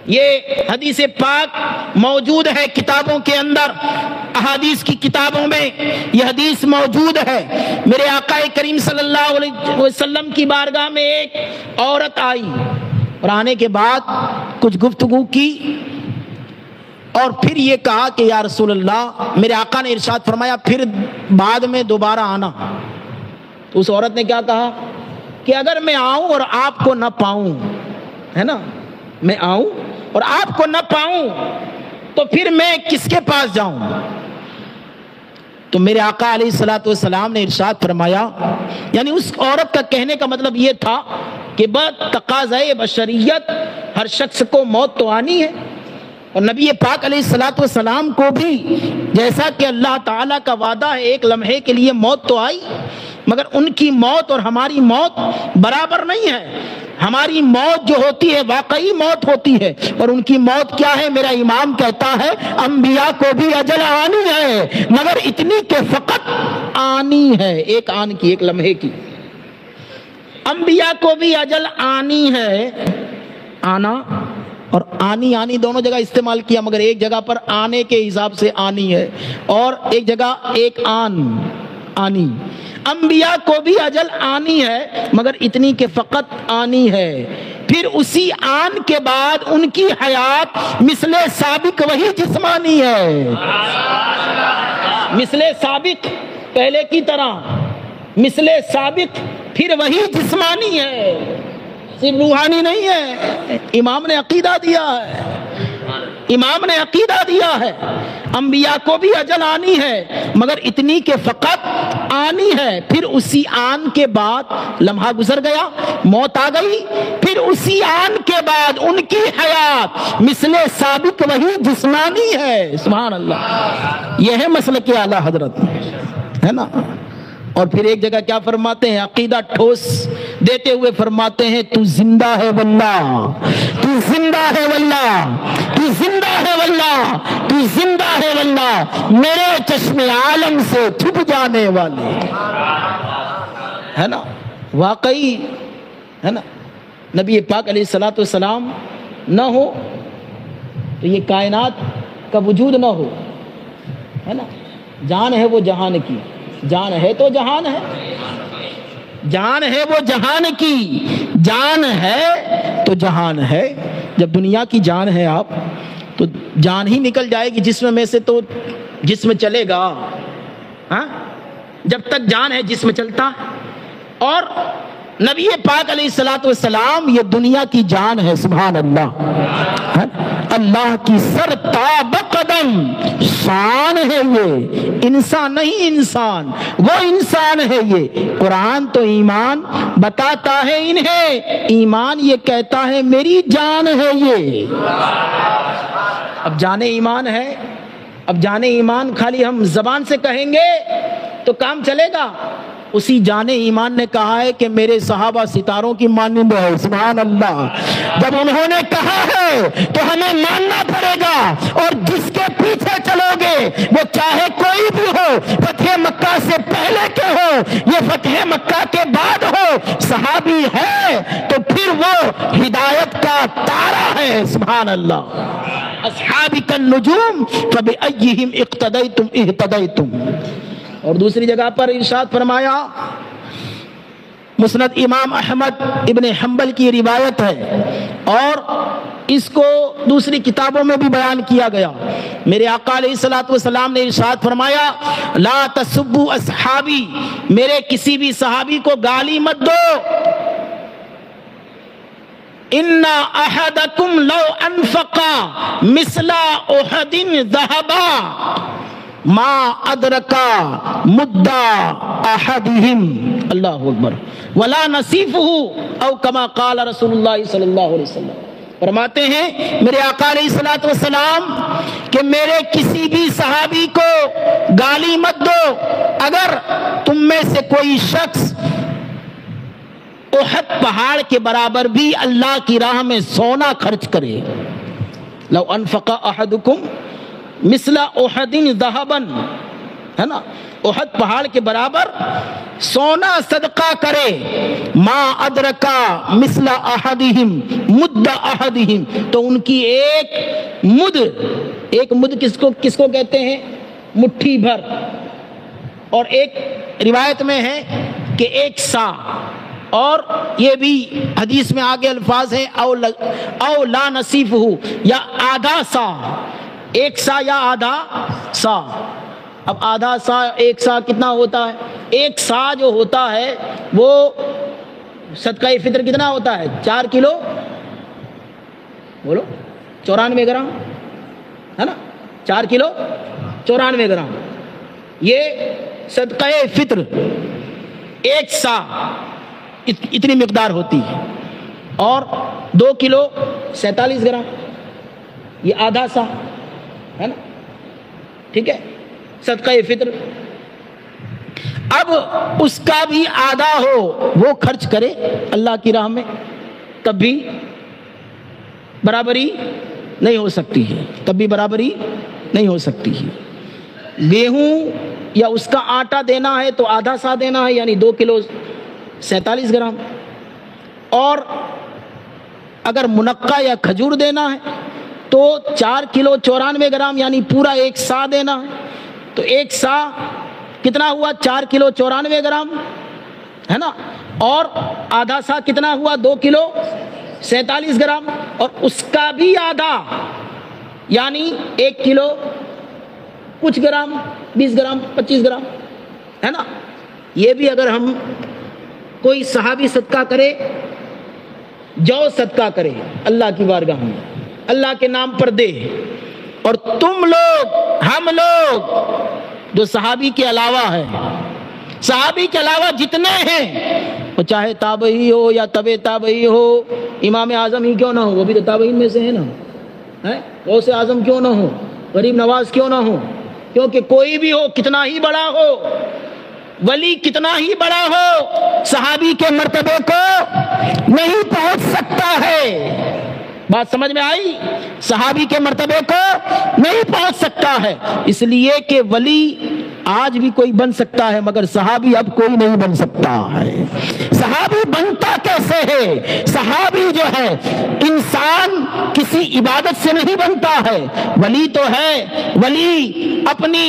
یہ حدیث پاک موجود ہے کتابوں کے اندر، احادیث کی کتابوں میں یہ حدیث موجود ہے. میرے آقا کریم صلی اللہ علیہ وسلم کی بارگاہ میں ایک عورت آئی اور آنے کے بعد کچھ گفتگو کی اور پھر یہ کہا کہ یا رسول اللہ، میرے آقا نے ارشاد فرمایا پھر بعد میں دوبارہ آنا. تو اس عورت نے کیا کہا کہ اگر میں آؤں اور آپ کو نہ پاؤں، ہے نا، میں آؤں اور آپ کو نہ پاؤں تو پھر میں کس کے پاس جاؤں؟ تو میرے آقا علیہ الصلوۃ والسلام نے ارشاد فرمایا، یعنی اس عورت کا کہنے کا مطلب یہ تھا کہ تقاضۂ بشریت ہر شخص کو موت تو آنی ہے، اور نبی پاک علیہ الصلوۃ والسلام کو بھی جیسا کہ اللہ تعالیٰ کا وعدہ ہے ایک لمحے کے لیے موت تو آئی، مگر ان کی موت اور ہماری موت برابر نہیں ہے. ہماری موت جو ہوتی ہے واقعی موت ہوتی ہے، اور ان کی موت کیا ہے؟ میرا امام کہتا ہے انبیاء کو بھی اجل آنی ہے، مگر اتنی کہ فقط آنی ہے، ایک آن کی، ایک لمحے کی. انبیاء کو بھی اجل آنی ہے. آنا اور آنی دونوں جگہ استعمال کیا، مگر ایک جگہ پر آنے کے حساب سے آنی ہے اور ایک جگہ ایک آنی. انبیاء کو بھی اجل آنی ہے مگر اتنی کہ فقط آنی ہے. پھر اسی آن کے بعد ان کی حیات مثل سابق وہی جسمانی ہے. مثل سابق پہلے کی طرح، مثل سابق پھر وہی جسمانی ہے، صرف روحانی نہیں ہے. امام نے عقیدہ دیا ہے، امام نے عقیدہ دیا ہے انبیاء کو بھی اجل آنی ہے مگر اتنی کہ فقط آنی ہے. پھر اسی آن کے بعد لمحہ گزر گیا، موت آ گئی، پھر اسی آن کے بعد ان کی حیات مثل سابق وہی جسمانی ہے. سبحان اللہ، یہ ہے مسلک اعلیٰ حضرت، ہے نا. اور پھر ایک جگہ کیا فرماتے ہیں؟ عقیدہ ٹھوس دیتے ہوئے فرماتے ہیں تو زندہ ہے واللہ، تو زندہ ہے واللہ، تو زندہ ہے واللہ، تو زندہ ہے واللہ، میرے چشم عالم سے چھپ جانے والے، ہے نا. واقعی ہے نا، نبی پاک علیہ الصلوۃ والسلام نہ ہو تو یہ کائنات کا وجود نہ ہو، ہے نا. جان ہے وہ جہان کی، جان ہے تو جہان ہے، جان ہے وہ جہان کی، جان ہے تو جہان ہے. جب دنیا کی جان ہے آپ تو جان ہی نکل جائے گی جسم میں سے تو جسم چلے گا. ہاں، جب تک جان ہے جسم چلتا. اور نبی پاک علیہ الصلوۃ والسلام یہ دنیا کی جان ہے. سبحان اللہ، اللہ کی سر تاب قدم شان ہے. یہ انسان نہیں، انسان وہ انسان ہے. یہ قرآن تو ایمان بتاتا ہے انہیں، ایمان یہ کہتا ہے میری جان ہے. یہ اب جان ایمان ہے اب جان ایمان خالی ہم زبان سے کہیں گے تو کام چلے گا؟ اسی جان ایمان نے کہا ہے کہ میرے صحابہ ستاروں کی مانند ہے، سبحان اللہ۔ جب انہوں نے کہا ہے تو ہمیں ماننا پڑے گا، اور جس کے پیچھے چلو گے وہ چاہے کوئی بھی ہو، فتح مکہ سے پہلے کے ہو یہ فتح مکہ کے بعد ہو، صحابی ہے تو پھر وہ ہدایت کا تارا ہے، سبحان اللہ۔ اصحابک النجوم فبأیہم اقتدیتم اہتدیتم۔ اور دوسری جگہ پر ارشاد فرمایا، مسند امام احمد ابن حنبل کی روایت ہے اور اس کو دوسری کتابوں میں بھی بیان کیا گیا، میرے آقا علیہ الصلوۃ والسلام نے ارشاد فرمایا، لا تسبوا اصحابی، میرے کسی بھی صحابی کو گالی مت دو، ان احدکم لو انفق مثل احد ذهبا ما ادرکا مدّا احدہم، اللہ اکبر، ولا نصیفہ او کما قال رسول اللہ صلی اللہ علیہ وسلم۔ فرماتے ہیں میرے آقا علیہ الصلوۃ والسلام کہ میرے کسی بھی صحابی کو گالی مت دو اگر تم میں سے کوئی شخص احد پہاڑ کے برابر بھی اللہ کی راہ میں سونا خرچ کرے، لو انفق احدکم مثل احد ذهبا، ہے نا، احد پہاڑ کے برابر سونا صدقہ کرے، ما ادرکا مثل احدہم مد احدہم، تو ان کی ایک مد کس کو کہتے ہیں؟ مٹھی بھر، اور ایک روایت میں ہے کہ ایک سا، اور یہ بھی حدیث میں آگے الفاظ ہیں او لا نصیفہ، یا آدھا سا، ایک سا یا آدھا سا۔ اب آدھا سا ایک سا کتنا ہوتا ہے؟ ایک سا جو ہوتا ہے وہ صدقہ فطر کتنا ہوتا ہے؟ 4 کلو بولو 94 گرام، ہے نا، 4 کلو 94 گرام یہ صدقہ فطر، ایک سا اتنی مقدار ہوتی ہے، اور 2 کلو 47 گرام یہ آدھا سا ہے نا، ٹھیک ہے، صدقہ فطر۔ اب اس کا بھی آدھا ہو وہ خرچ کرے اللہ کی راہ میں، تب بھی برابری نہیں ہو سکتی ہے، تب بھی برابری نہیں ہو سکتی ہے۔ گیہوں یا اس کا آٹا دینا ہے تو آدھا سا دینا ہے، یعنی 2 کلو 47 گرام، اور اگر منقع یا کھجور دینا ہے تو 4 کلو 94 گرام یعنی پورا ایک سا دینا ہے، تو ایک سا کتنا ہوا؟ 4 کلو 94 گرام، ہے نا، اور آدھا سا کتنا ہوا؟ 2 کلو 47 گرام، اور اس کا بھی آدھا یعنی 1 کلو کچھ گرام، 20 گرام 25 گرام، ہے نا۔ یہ بھی اگر ہم کوئی صحابی صدقہ کرے، جو صدقہ کرے اللہ کی بارگاہ میں، اللہ کے نام پر دے، اور تم لوگ، ہم لوگ جو صحابی کے علاوہ ہے، صحابی کے علاوہ جتنے ہیں، وہ چاہے تابعی ہو یا تبع تابعی ہو، امام اعظم ہی کیوں نہ ہو، وہ بھی تو تابعین میں سے ہے نا، غوث اعظم کیوں نہ ہو، غریب نواز کیوں نہ ہو، کیونکہ کوئی بھی ہو، کتنا ہی بڑا ہو، ولی کتنا ہی بڑا ہو، صحابی کے مرتبے کو نہیں پہنچ سکتا ہے۔ بات سمجھ میں آئی؟ صحابی کے مرتبے کو نہیں پہنچ سکتا ہے، اس لیے کہ ولی آج بھی کوئی بن سکتا ہے مگر صحابی اب کوئی نہیں بن سکتا ہے۔ صحابی بنتا کیسے ہے؟ صحابی جو ہے انسان کسی عبادت سے نہیں بنتا ہے، ولی تو ہے، ولی اپنی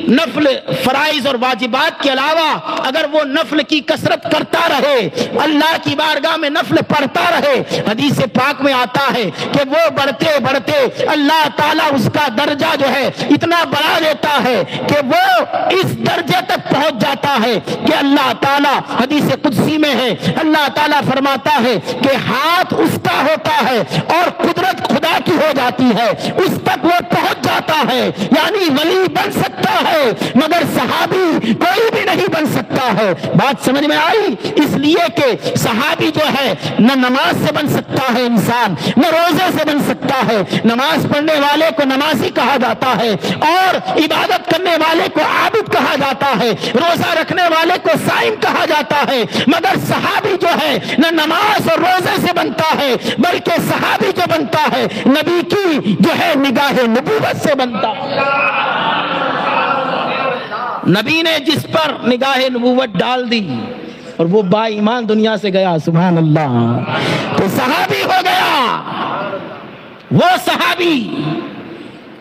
نفل فرائض اور واجبات کے علاوہ اگر وہ نفل کی کثرت کرتا رہے، اللہ کی بارگاہ میں نفل پڑھتا رہے، حدیث پاک میں آتا ہے کہ وہ بڑھتے بڑھتے اللہ تعالیٰ اس کا درجہ جو ہے اتنا بڑھا دیتا ہے کہ وہ اس درجے تک پہنچ جاتا ہے کہ اللہ تعالیٰ، حدیث قدسی میں ہے، اللہ تعالیٰ فرماتا ہے کہ ہاتھ اس کا ہوتا ہے اور قدرت خدا کی ہو جاتی ہے، اس تک وہ پہنچ جاتا ہے، یعنی ولی بن سکتا ہے مگر صحابی کوئی بھی نہیں بن سکتا ہے۔ بات سمجھ میں آئی؟ اس لیے کہ صحابی جو ہے نہ نماز سے بن سکتا ہے انسان، نہ روزے سے بن سکتا ہے۔ نماز پڑھنے والے کو نمازی کہا جاتا ہے، اور عبادت کرنے والے کو عابد کہا جاتا ہے، روزہ رکھنے والے کو صائم کہا جاتا ہے، مگر صحابی جو ہے نہ نماز اور روزے سے بنتا ہے، بلکہ صحابی جو بنتا ہے نبی کی جو ہے نگاہ نبوت سے بنتا ہے۔ نبی نے جس پر نگاہ نبوت ڈال دی اور وہ با ایمان دنیا سے گیا، سبحان اللہ، تو صحابی ہو گیا۔ وہ صحابی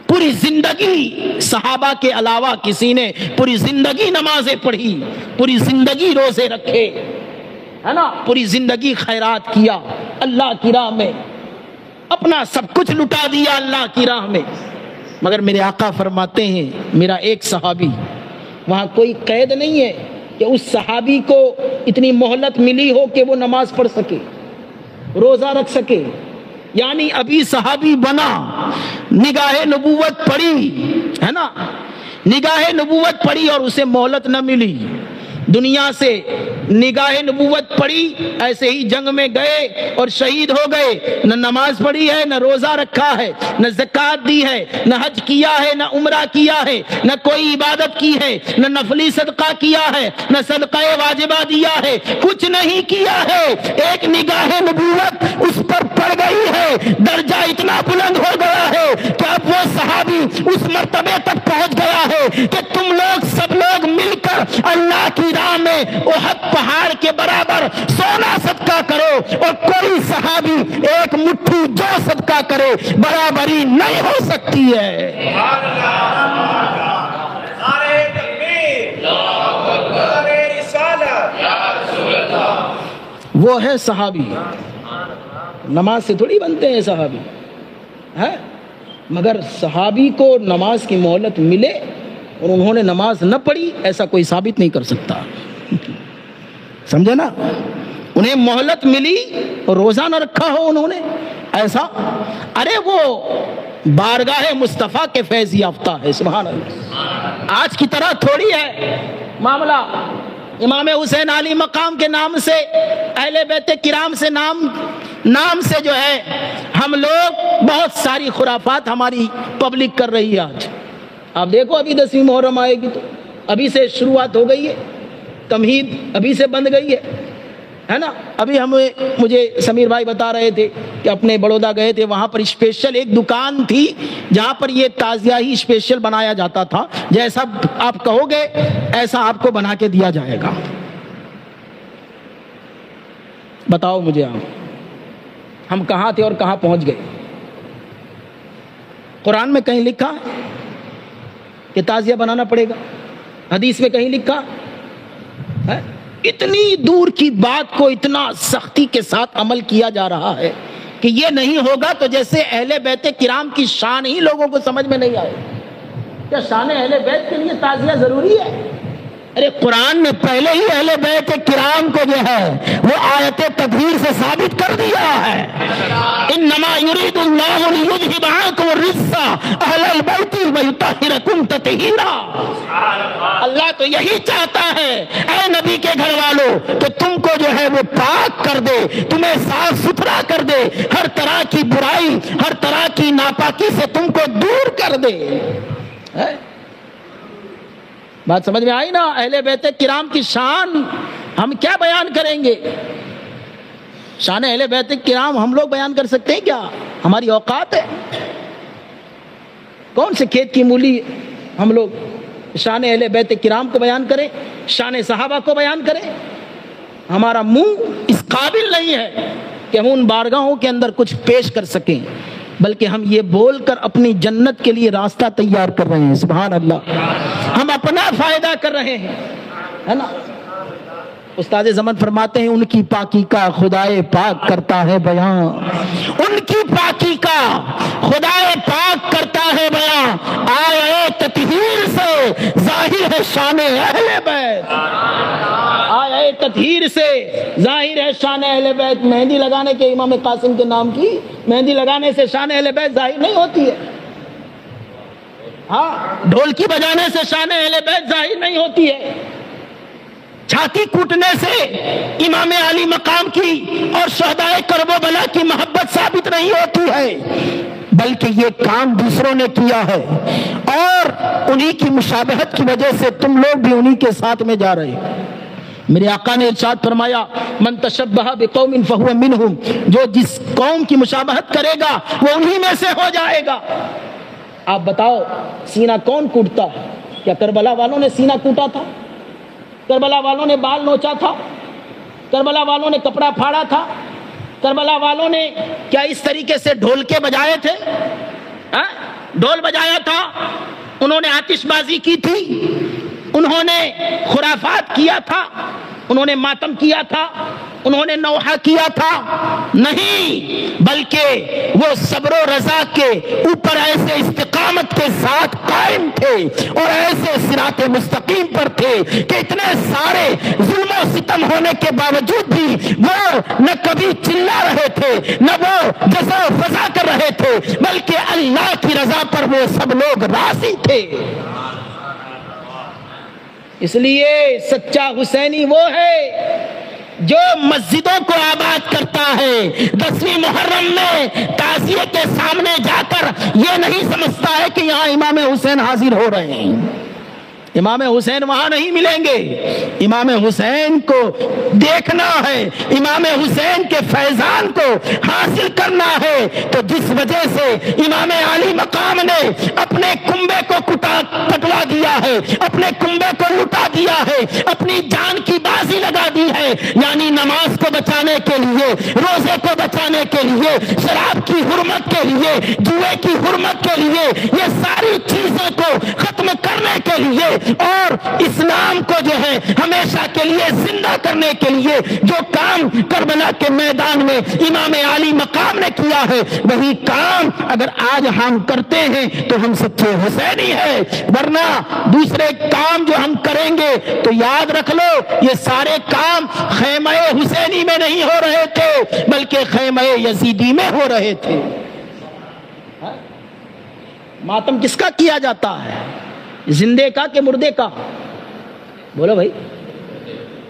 پوری زندگی، صحابہ کے علاوہ کسی نے پوری زندگی نمازیں پڑھی، پوری زندگی روزے رکھے، ہے نا، پوری زندگی خیرات کیا، اللہ کی راہ میں اپنا سب کچھ لٹا دیا اللہ کی راہ میں، مگر میرے آقا فرماتے ہیں میرا ایک صحابی، وہاں کوئی قید نہیں ہے کہ اس صحابی کو اتنی مہلت ملی ہو کہ وہ نماز پڑھ سکے، روزہ رکھ سکے، یعنی ابھی صحابی بنا، نگاہ نبوت پڑی، ہے نا، نگاہ نبوت پڑی اور اسے مہلت نہ ملی، دنیا سے نگاہ نبوت پڑی، ایسے ہی جنگ میں گئے اور شہید ہو گئے، نہ نماز پڑھی ہے، نہ روزہ رکھا ہے، نہ زکوٰۃ دی ہے، نہ حج کیا ہے، نہ عمرہ کیا ہے، نہ کوئی عبادت کی ہے، نہ نفلی صدقہ کیا ہے، نہ صدقہ واجبہ دیا ہے، کچھ نہیں کیا ہے، ایک نگاہ نبوت اس پر پڑ گئی ہے، درجہ اتنا بلند ہو گیا ہے کہ اب وہ صحابی اس مرتبے تک پہنچ گیا ہے کہ تم لوگ سب لوگ مل کر اللہ کی راہ میں احد پہاڑ کے برابر سونا صدقہ کرو، اور کوئی صحابی ایک مٹھی جو صدقہ کرے برابری نہیں ہو سکتی ہے۔ نعرہ تکبیر، نعرہ رسالت، وہ ہے صحابی، نماز سے تھوڑی بنتے ہیں صحابی، ہے، مگر صحابی کو نماز کی مہلت ملے اور انہوں نے نماز نہ پڑھی، ایسا کوئی ثابت نہیں کر سکتا، سمجھے نا، انہیں مہلت ملی اور روزہ نہ رکھا ہو انہوں نے، ایسا، ارے وہ بارگاہ مصطفیٰ کے فیض یافتہ ہے، سبحان اللہ، آج کی طرح تھوڑی ہے معاملہ۔ امام حسین علی مقام کے نام سے، اہل بیت کرام سے نام سے جو ہے ہم لوگ بہت ساری خرافات ہماری پبلک کر رہی ہے۔ آج آپ دیکھو، ابھی 10ویں محرم آئے گی تو ابھی سے شروعات ہو گئی ہے، تمہید ابھی سے بند گئی ہے نا۔ ابھی مجھے سمیر بھائی بتا رہے تھے کہ اپنے بڑودا گئے تھے، وہاں پر اسپیشل ایک دکان تھی جہاں پر یہ تعزیہ ہی اسپیشل بنایا جاتا تھا، جیسا آپ کہو گے ایسا آپ کو بنا کے دیا جائے گا۔ بتاؤ مجھے آپ، ہم کہاں تھے اور کہاں پہنچ گئے؟ قرآن میں کہیں لکھا کہ تعزیہ بنانا پڑے گا؟ حدیث میں کہیں لکھا ہے؟ اتنی دور کی بات کو اتنا سختی کے ساتھ عمل کیا جا رہا ہے کہ یہ نہیں ہوگا تو جیسے اہل بیت کرام کی شان ہی لوگوں کو سمجھ میں نہیں آئے۔ کیا شان اہل بیت کے لیے تعزیہ ضروری ہے؟ ارے قرآن نے پہلے ہی اہل بیت کرام کو جو ہے وہ آیت تطہیر سے ثابت کر دیا ہے۔ انما یرید اللہ لیذھب عنکم الرجس اہل البیت ویطہرکم تطہیرا۔ اللہ تو یہی چاہتا ہے اے نبی کے گھر والوں کہ تم کو جو ہے وہ پاک کر دے، تمہیں صاف ستھرا کر دے، ہر طرح کی برائی، ہر طرح کی ناپاکی سے تم کو دور کر دے۔ بات سمجھ میں آئی نا؟ اہل بیت کرام کی شان ہم کیا بیان کریں گے؟ شان اہل بیت کرام ہم لوگ بیان کر سکتے ہیں کیا؟ ہماری اوقات ہے؟ کون سے کھیت کی مولی ہم لوگ شان اہل بیت کرام کو بیان کریں، شان صحابہ کو بیان کریں؟ ہمارا منہ اس قابل نہیں ہے کہ ہم ان بارگاہوں کے اندر کچھ پیش کر سکیں، بلکہ ہم یہ بول کر اپنی جنت کے لیے راستہ تیار کر رہے ہیں۔ سبحان اللہ، ہم اپنا فائدہ کر رہے ہیں، ہے نا۔ استاد زمن فرماتے ہیں ان کی پاکی کا خدائے پاک کرتا ہے بیان، ان کی پاکی کا خدائے پاک کرتا ہے بیان، آئے تطہیر سے ظاہر ہے شان اہل بیت، آئے تطہیر سے ظاہر ہے شان اہل بیت۔ مہندی لگانے کے امام قاسم کے نام کی مہندی لگانے سے شان اہل بیت ظاہر نہیں ہوتی ہے، ہاں، ڈھولکی بجانے سے شان اہل بیت ظاہر نہیں ہوتی ہے، چھاتی کوٹنے سے امام علی مقام کی اور شہداء کرب و بلا کی محبت ثابت نہیں ہوتی ہے، بلکہ یہ کام دوسروں نے کیا ہے اور انہی کی مشابہت کی وجہ سے تم لوگ بھی انہی کے ساتھ میں جا رہے ہو۔ میرے آقا نے ارشاد فرمایا من تشبہ بقوم فہو منہم، جو جس قوم کی مشابہت کرے گا وہ انہی میں سے ہو جائے گا۔ آپ بتاؤ سینہ کون کوٹتا ہے؟ کیا کربلا والوں نے سینہ کوٹا تھا؟ کربلا والوں نے بال نوچا تھا؟ کربلا والوں نے کپڑا پھاڑا تھا؟ کربلا والوں نے کیا اس طریقے سے ڈھول کے بجائے تھے؟ ڈھول بجایا تھا، انہوں نے آتش بازی کی تھی، انہوں نے خرافات کیا تھا، انہوں نے ماتم کیا تھا، انہوں نے نوحہ کیا تھا؟ نہیں، بلکہ وہ صبر و رضا کے اوپر ایسے استقامت کے ساتھ قائم تھے اور ایسے صراط مستقیم پر تھے کہ اتنے سارے ظلم و ستم ہونے کے باوجود بھی وہ نہ کبھی چلا رہے تھے، نہ وہ جزا و فضا کر رہے تھے، بلکہ اللہ کی رضا پر وہ سب لوگ راضی تھے۔ اس لیے سچا حسینی وہ ہے جو مسجدوں کو آباد کرتا ہے، 10ویں محرم میں تعزیے کے سامنے جا کر یہ نہیں سمجھتا ہے کہ یہاں امام حسین حاضر ہو رہے ہیں، امام حسین وہاں نہیں ملیں گے، امام حسین کو دیکھنا ہے، امام حسین کے فیضان کو حاصل کرنا ہے۔ تو جس وجہ سے امام علی مقام نے اپنے کنبے کو کٹوا دیا ہے، اپنے کنبے کو لٹا دیا ہے، اپنی جان کی بازی لگا دی ہے، یعنی نماز کو بچانے کے لیے، روزے کو بچانے کے لیے، شراب کی حرمت کے لیے، جوئے کی حرمت کے لیے، یہ ساری چیزوں کو ختم کرنے کے لیے اور اسلام کو جو ہے ہمیشہ کے لیے زندہ کرنے کے لیے جو کام کربلا کے میدان میں امام علی مقام نے کیا ہے، وہی کام اگر آج ہم کرتے ہیں تو ہم سچے حسینی ہیں، ورنہ دوسرے کام جو ہم کریں گے تو یاد رکھ لو یہ سارے کام خیمہ حسینی میں نہیں ہو رہے تھے بلکہ خیمہ یزیدی میں ہو رہے تھے۔ ماتم کس کا کیا جاتا ہے؟ زندے کا کہ مردے کا؟ بولو بھائی،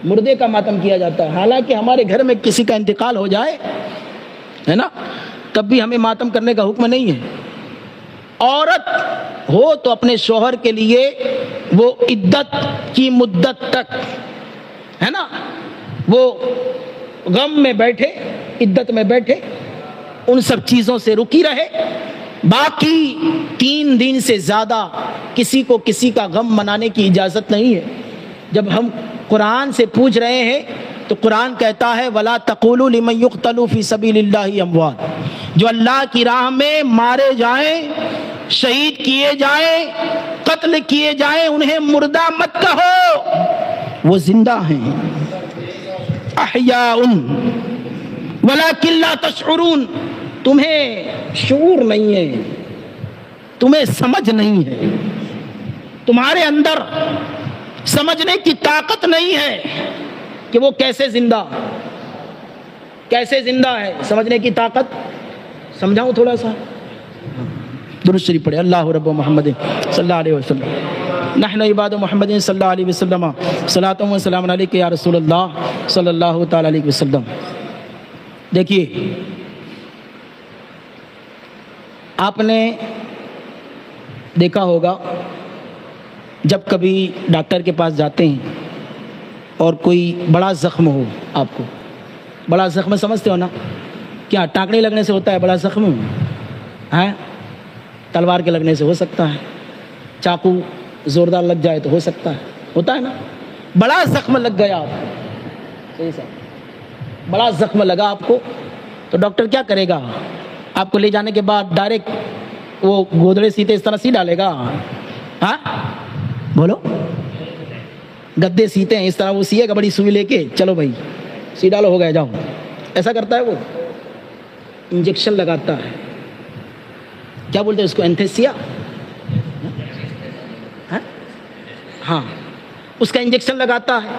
مردے کا ماتم کیا جاتا ہے۔ حالانکہ ہمارے گھر میں کسی کا انتقال ہو جائے ہے نا، تب بھی ہمیں ماتم کرنے کا حکم نہیں ہے۔ عورت ہو تو اپنے شوہر کے لیے وہ عدت کی مدت تک ہے نا وہ غم میں بیٹھے، عدت میں بیٹھے، ان سب چیزوں سے رکی رہے، باقی 3 دن سے زیادہ کسی کو کسی کا غم منانے کی اجازت نہیں ہے۔ جب ہم قرآن سے پوچھ رہے ہیں تو قرآن کہتا ہے وَلَا تَقُولُوا لِمَنْ يُقْتَلُوا فِي سَبِيلِ اللَّهِ أَمْوَاتٌ، جو اللہ کی راہ میں مارے جائیں، شہید کیے جائیں، قتل کیے جائیں، انہیں مردہ مت کہو، وہ زندہ ہیں، احیاء وَلَكِنْ لَا تَشْعُرُونَ، تمہیں شعور نہیں ہے، تمہیں سمجھ نہیں ہے، تمہارے اندر سمجھنے کی طاقت نہیں ہے کہ وہ کیسے زندہ ہے۔ سمجھنے کی طاقت سمجھاؤں تھوڑا سا؟ درود شریف پڑھے، اللہ رب محمد صلی اللہ علیہ وسلم، نحن عباد محمد صلی اللہ علیہ وسلم، صلاۃ و سلام علیک یا رسول اللہ صلی اللہ تعالی علیہ وسلم۔ دیکھیے، آپ نے دیکھا ہوگا جب کبھی ڈاکٹر کے پاس جاتے ہیں اور کوئی بڑا زخم ہو، آپ کو بڑا زخم سمجھتے ہو نا، کیا ٹانکنے لگنے سے ہوتا ہے بڑا زخم ہے؟ تلوار کے لگنے سے ہو سکتا ہے، چاقو زوردار لگ جائے تو ہو سکتا ہے، ہوتا ہے نا۔ بڑا زخم لگ گیا آپ کو، صحیح صاحب، بڑا زخم لگا آپ کو تو ڈاکٹر کیا کرے گا؟ آپ کو لے جانے کے بعد ڈائریکٹ وہ گودڑے سیتے اس طرح سی ڈالے گا؟ ہاں بولو، گدے سیتے ہیں اس طرح، وہ سیے گا بڑی سوئی لے کے، چلو بھائی سی ڈالو، ہو گیا جاؤ، ایسا کرتا ہے؟ وہ انجیکشن لگاتا ہے، کیا بولتے ہیں اس کو، اینتھیسیا، ہاں، اس کا انجیکشن لگاتا ہے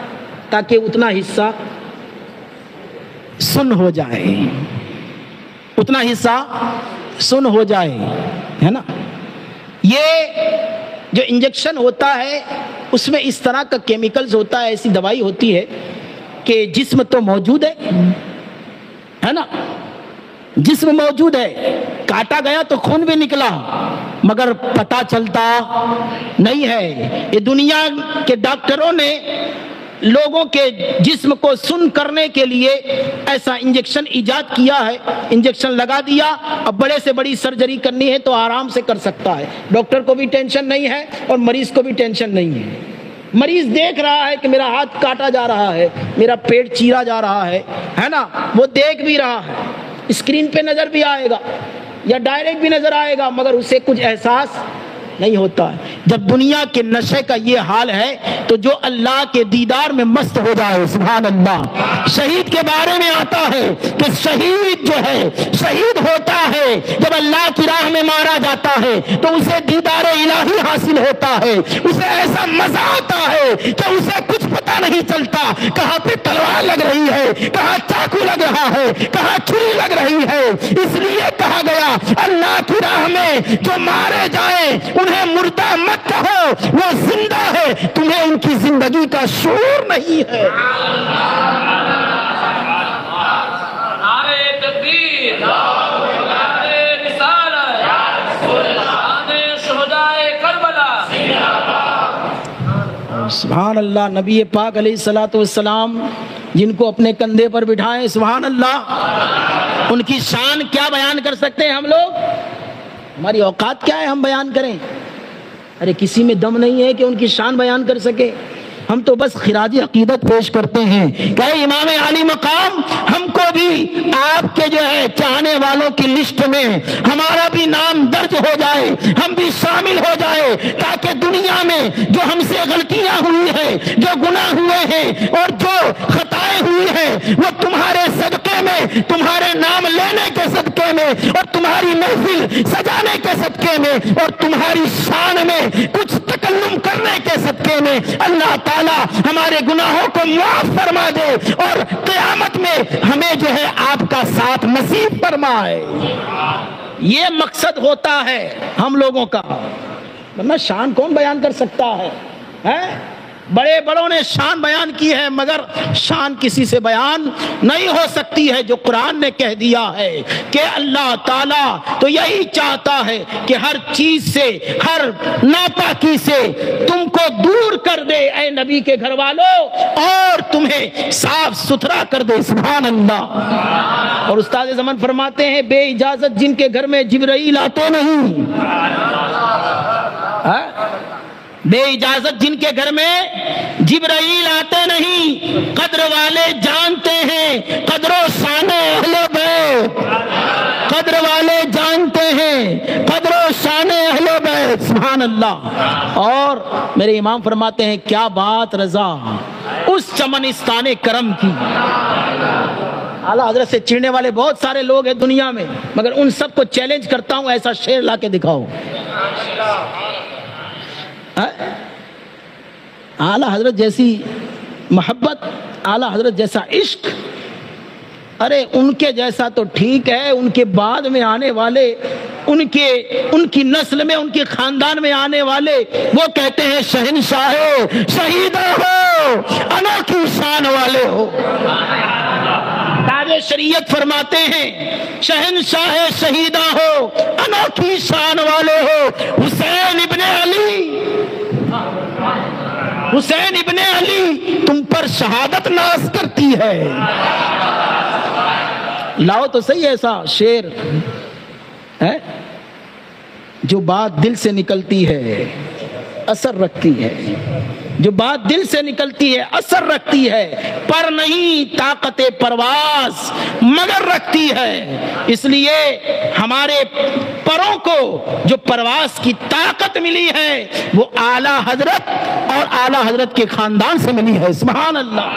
تاکہ اتنا حصہ سن ہو جائے، اتنا حصہ سن ہو جائے، ہے نا۔ یہ جو انجیکشن ہوتا ہے اس میں اس طرح کا کیمیکلز ہوتا ہے، ایسی دوائی ہوتی ہے کہ جسم تو موجود ہے نا، جسم موجود ہے، کاٹا گیا تو خون بھی نکلا مگر پتہ چلتا نہیں ہے۔ یہ دنیا کے ڈاکٹروں نے لوگوں کے جسم کو سن کرنے کے لیے ایسا انجیکشن ایجاد کیا ہے، انجیکشن لگا دیا، اب بڑے سے بڑی سرجری کرنی ہے تو آرام سے کر سکتا ہے، ڈاکٹر کو بھی ٹینشن نہیں ہے اور مریض کو بھی ٹینشن نہیں ہے۔ مریض دیکھ رہا ہے کہ میرا ہاتھ کاٹا جا رہا ہے، میرا پیٹ چیرا جا رہا ہے نا، وہ دیکھ بھی رہا ہے، اسکرین پہ نظر بھی آئے گا یا ڈائریکٹ بھی نظر آئے گا مگر اسے کچھ احساس نہیں ہوتا ہے۔ جب دنیا کے نشے کا یہ حال ہے تو جو اللہ کے دیدار میں مست ہو جائے، سبحان اللہ۔ شہید کے بارے میں آتا ہے کہ شہید جو ہے، شہید ہوتا ہے جب اللہ کی راہ میں مارا جاتا ہے تو اسے دیدار الہی حاصل ہوتا ہے، اسے ایسا مزہ آتا ہے کہ اسے کچھ پتہ نہیں چلتا کہاں پہ تلوار لگ رہی ہے، کہاں چاقو لگ رہا ہے، کہاں چھری لگ رہی ہے۔ اس لیے کہا گیا اللہ کی راہ میں جو مارے جائیں انہیں مردہ مت کہو، وہ زندہ ہے، تمہیں ان کی زندگی کا شعور نہیں ہے۔ نعرہ تکبیر، نعرہ رسالت، نعرہ شہدائے کربلا۔ سبحان اللہ۔ نبی پاک علیہ الصلوۃ والسلام جن کو اپنے کندھے پر بٹھائیں، سبحان اللہ، ان کی شان کیا بیان کر سکتے ہیں ہم لوگ؟ ہماری اوقات کیا ہے ہم بیان کریں؟ ارے کسی میں دم نہیں ہے کہ ان کی شان بیان کر سکے، ہم تو بس خراج عقیدت پیش کرتے ہیں کہ امام عالی مقام ہم کو بھی آپ کے جو ہے چاہنے والوں کی لسٹ میں ہمارا بھی نام درج ہو جائے، ہم بھی شامل ہو جائے، تاکہ دنیا میں جو ہم سے غلطیاں ہوئی ہیں، جو گناہ ہوئے ہیں اور جو خطائیں ہوئی ہیں وہ تمہارے صدقے میں، تمہارے نام لینے کے صدقے میں اور تمہاری محفل سجانے کے صدقے میں اور تمہاری شان میں کچھ تکلم کرنے کے صدقے میں اللہ تعالیٰ ہمارے گناہوں کو معاف فرما دے اور قیامت میں ہمیں جو ہے آپ کا ساتھ نصیب فرمائے۔ یہ مقصد ہوتا ہے ہم لوگوں کا، ورنہ شان کون بیان کر سکتا ہے؟ بڑے بڑوں نے شان بیان کی ہے مگر شان کسی سے بیان نہیں ہو سکتی ہے۔ جو قرآن نے کہہ دیا ہے کہ اللہ تعالیٰ تو یہی چاہتا ہے کہ ہر چیز سے، ہر ناپاکی سے تم کو دور کر دے اے نبی کے گھر والوں، اور تمہیں صاف ستھرا کر دے، سبحان اللہ۔ اور استاد زمان فرماتے ہیں بے اجازت جن کے گھر میں جبرائیل آتے نہیں، بے اجازت جن کے گھر میں جبرائیل آتے نہیں، قدر والے جانتے ہیں قدر و شان اہل بیت، قدر والے جانتے ہیں قدر و شان اہل بیت، سبحان اللہ۔ اور میرے امام فرماتے ہیں کیا بات رضا اس چمنستان کرم کی۔ اعلیٰ حضرت سے چڑھنے والے بہت سارے لوگ ہیں دنیا میں، مگر ان سب کو چیلنج کرتا ہوں ایسا شعر لا کے دکھاؤ۔ اعلیٰ حضرت جیسی محبت، اعلیٰ حضرت جیسا عشق، ارے ان کے جیسا تو ٹھیک ہے، ان کے بعد میں آنے والے، ان کی نسل میں، ان کے خاندان میں آنے والے وہ کہتے ہیں شہنشاہ شہیدہ ہو، انوکھی شان والے ہو۔ تاج شریعت فرماتے ہیں شہنشاہ شہیدہ ہو، انوکھی شان والے ہو۔ حسین ابن علی، حسین ابن علی تم پر شہادت ناز کرتی ہے۔ لاؤ تو صحیح ایسا شعر ہے جو بات دل سے نکلتی ہے، اثر رکھتی ہے، جو بات دل سے نکلتی ہے اثر رکھتی ہے، پر نہیں طاقت پرواز مگر رکھتی ہے۔ اس لیے ہمارے پروں کو جو پرواز کی طاقت ملی ہے وہ اعلیٰ حضرت اور اعلیٰ حضرت کے خاندان سے ملی ہے، سبحان اللہ۔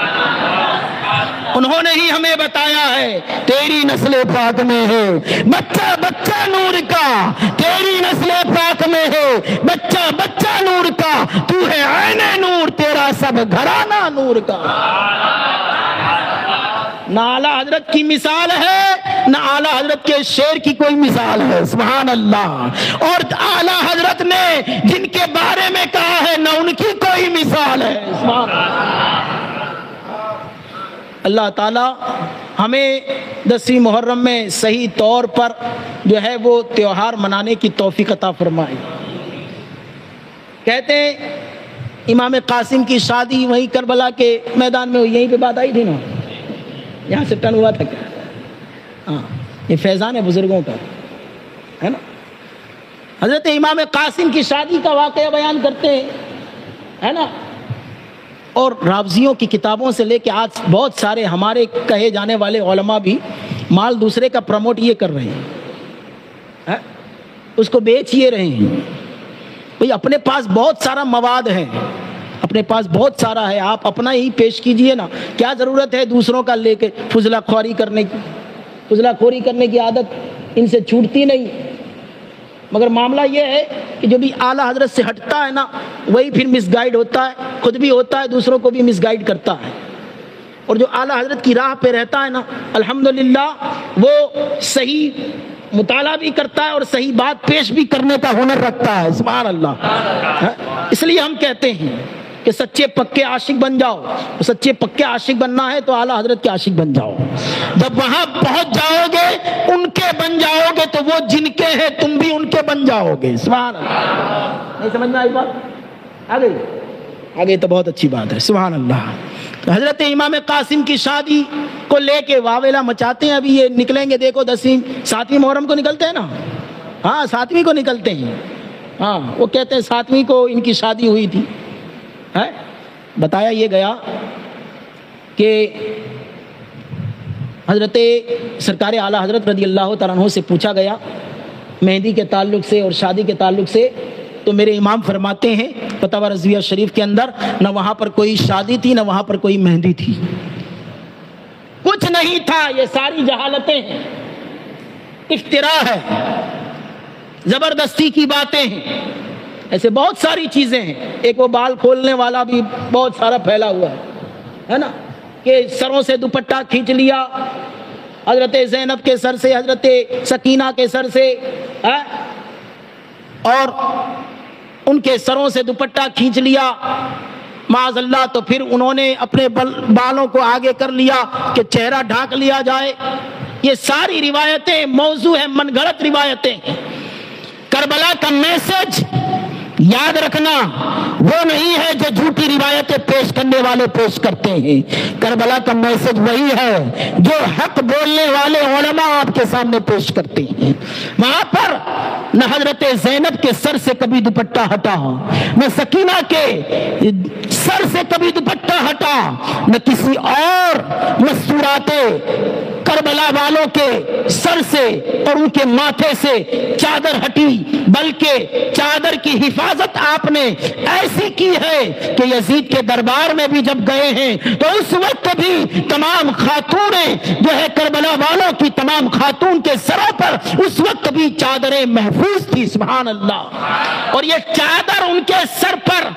انہوں نے ہی ہمیں بتایا ہے تیری نسل پاک میں ہے بچہ بچہ نور کا، تیری نسل پاک میں ہے بچہ بچہ نور کا، تو ہے عین نور، تیرا سب گھرانہ نور کا۔ نہ اعلیٰ حضرت کی مثال ہے نہ اعلیٰ حضرت کے شعر کی کوئی مثال ہے، سبحان اللہ، اور اعلیٰ حضرت نے جن کے بارے میں کہا ہے نہ ان کی کوئی مثال ہے، سبحان اللہ۔ اللہ تعالیٰ ہمیں 10ویں محرم میں صحیح طور پر جو ہے وہ تیوہار منانے کی توفیق عطا فرمائے۔ کہتے ہیں امام قاسم کی شادی وہیں کربلا کے میدان میں ہوئی، یہیں پہ بات آئی تھی نا، یہاں سے ٹرن ہوا تھا کیا؟ ہاں، یہ فیضان ہے بزرگوں کا، ہے نا۔ حضرت امام قاسم کی شادی کا واقعہ بیان کرتے ہیں، ہے نا، اور رابضیوں کی کتابوں سے لے کے آج بہت سارے ہمارے کہے جانے والے علماء بھی مال دوسرے کا پروموٹ یہ کر رہے ہیں، اس کو بیچ یہ رہے ہیں۔ بھئی اپنے پاس بہت سارا مواد ہے، اپنے پاس بہت سارا ہے، آپ اپنا ہی پیش کیجئے نا، کیا ضرورت ہے دوسروں کا لے کے فضلہ خوری کرنے کی؟ فضلہ خوری کرنے کی عادت ان سے چھوٹتی نہیں، مگر معاملہ یہ ہے کہ جو بھی اعلیٰ حضرت سے ہٹتا ہے نا وہی پھر مس گائیڈ ہوتا ہے، خود بھی ہوتا ہے، دوسروں کو بھی مس گائیڈ کرتا ہے، اور جو اعلیٰ حضرت کی راہ پہ رہتا ہے نا الحمدللہ وہ صحیح مطالعہ بھی کرتا ہے اور صحیح بات پیش بھی کرنے کا ہنر رکھتا ہے، سبحان اللہ۔ اس لیے ہم کہتے ہیں کہ سچے پکے عاشق بن جاؤ، سچے پکے عاشق بننا ہے تو اعلیٰ حضرت کے عاشق بن جاؤ، جب وہاں پہنچ جاؤ گے ان کے بن جاؤ گے تو وہ جن کے ہیں تم بھی ان کے بن جاؤ گے، سبحان اللہ۔ نہیں سمجھنا آئی بات؟ آگے تو بہت اچھی بات ہے، سبحان اللہ۔ حضرت امام قاسم کی شادی کو لے کے واویلا مچاتے ہیں، ابھی یہ نکلیں گے، دیکھو 7ویں محرم کو نکلتے ہیں نا، ہاں 7ویں کو نکلتے ہیں، ہاں وہ کہتے ہیں 7ویں کو ان کی شادی ہوئی تھی۔ بتایا یہ گیا کہ حضرت سرکار اعلیٰ حضرت رضی اللہ تعالیٰ عنہ سے پوچھا گیا مہندی کے تعلق سے اور شادی کے تعلق سے، تو میرے امام فرماتے ہیں فتاوی رضویہ شریف کے اندر، نہ وہاں پر کوئی شادی تھی نہ وہاں پر کوئی مہندی تھی، کچھ نہیں تھا، یہ ساری جہالتیں ہیں، افتراء ہے، زبردستی کی باتیں ہیں، ایسے بہت ساری چیزیں ہیں۔ ایک وہ بال کھولنے والا بھی بہت سارا پھیلا ہوا ہے نا، کہ سروں سے دوپٹہ کھینچ لیا، حضرت زینب کے سر سے، حضرت سکینہ کے سر سے، اور ان کے سروں سے دوپٹہ کھینچ لیا معاذ اللہ، تو پھر انہوں نے اپنے بالوں کو آگے کر لیا کہ چہرہ ڈھانک لیا جائے۔ یہ ساری روایتیں موضوع ہیں، من گھڑت روایتیں ہیں۔ کربلا کا میسج یاد رکھنا وہ نہیں ہے جو جھوٹی روایتیں پیش کرنے والے پیش کرتے ہیں، کربلا کا میسج وہی ہے جو حق بولنے والے علماء آپ کے سامنے پیش کرتے ہیں۔ وہاں پر نہ حضرت زینب کے سر سے کبھی دوپٹہ ہٹا، نہ سکینہ کے سر سے کبھی دوپٹہ ہٹا، نہ کسی اور مستورات کربلا والوں کے سر سے اور ان کے ماتھے سے چادر ہٹی، بلکہ چادر کی حفاظت آپ نے ایسی کی ہے کہ یزید کے دربار میں بھی جب گئے ہیں تو اس وقت بھی تمام خاتونیں جو ہے کربلا والوں کی تمام خاتون کے سروں پر اس وقت بھی چادریں محفوظ تھی، سبحان اللہ۔ اور یہ چادر ان کے سر پر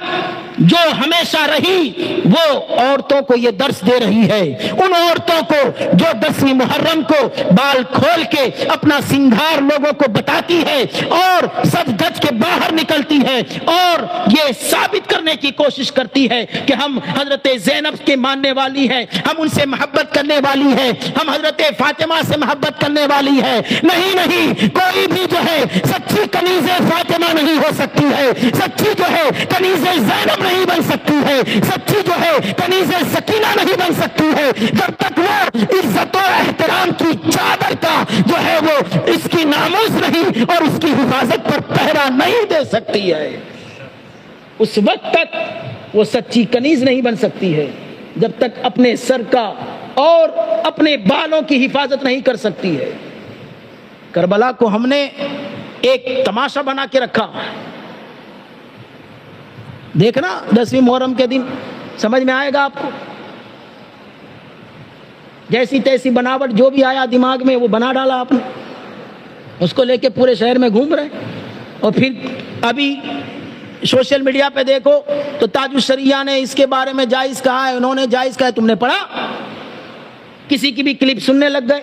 جو ہمیشہ رہی وہ عورتوں کو یہ درس دے رہی ہے، ان عورتوں کو جو 10ویں محرم کو بال کھول کے اپنا سنگھار لوگوں کو بتاتی ہے اور سج دج کے باہر نکلتی ہے اور یہ ثابت کرنے کی کوشش کرتی ہے کہ ہم حضرت زینب کے ماننے والی ہے، ہم ان سے محبت کرنے والی ہے، ہم حضرت فاطمہ سے محبت کرنے والی ہے۔ نہیں، کوئی بھی جو ہے سچی کنیز فاطمہ نہیں ہو سکتی ہے، سچی جو ہے کنیز زینب نہیں بن سکتی ہے، سچی جو ہے کنیز سکینہ نہیں بن سکتی ہے جب تک وہ عزت و احترام کی چادر کا جو ہے وہ اس کی ناموز نہیں اور اس کی حفاظت پر پہرا نہیں دے سکتی ہے، اس وقت تک وہ سچی کنیز نہیں بن سکتی ہے جب تک اپنے سر کا اور اپنے بالوں کی حفاظت نہیں کر سکتی ہے۔ کربلا کو ہم نے ایک تماشا بنا کے رکھا، دیکھنا 10ویں محرم کے دن سمجھ میں آئے گا آپ کو، جیسی تیسی بناوٹ جو بھی آیا دماغ میں وہ بنا ڈالا آپ نے، اس کو لے کے پورے شہر میں گھوم رہے، اور پھر ابھی سوشل میڈیا پہ دیکھو تو تاج الشریعہ نے اس کے بارے میں جائز کہا ہے، انہوں نے جائز کہا ہے، تم نے پڑھا؟ کسی کی بھی کلپ سننے لگ گئے،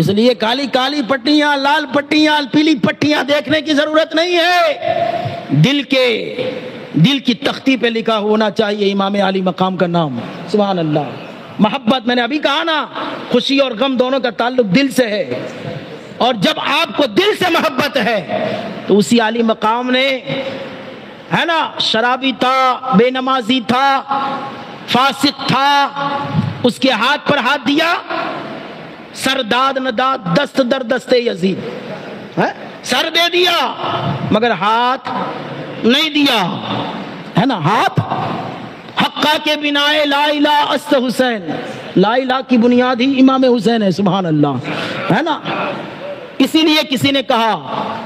اس لیے کالی کالی پٹیاں، لال پٹیاں، پیلی پٹیاں دیکھنے کی ضرورت نہیں ہے. دل کی تختی پہ لکھا ہونا چاہیے امام عالی مقام کا نام. سبحان اللہ. محبت، میں نے ابھی کہا نا، خوشی اور غم دونوں کا تعلق دل سے ہے. اور جب آپ کو دل سے محبت ہے تو اسی عالی مقام نے، ہے نا، شرابی تھا، بے نمازی تھا، فاسق تھا، اس کے ہاتھ پر ہاتھ دیا، سر داد نہ داد، دست در دستے یزید، سر دے دیا مگر ہاتھ نہیں دیا، ہے نا. ہاتھ حقہ کے بنا لا الہ است حسین، لا الہ کی بنیاد ہی امام حسین ہے. سبحان اللہ، ہے نا. اسی لیے کسی نے کہا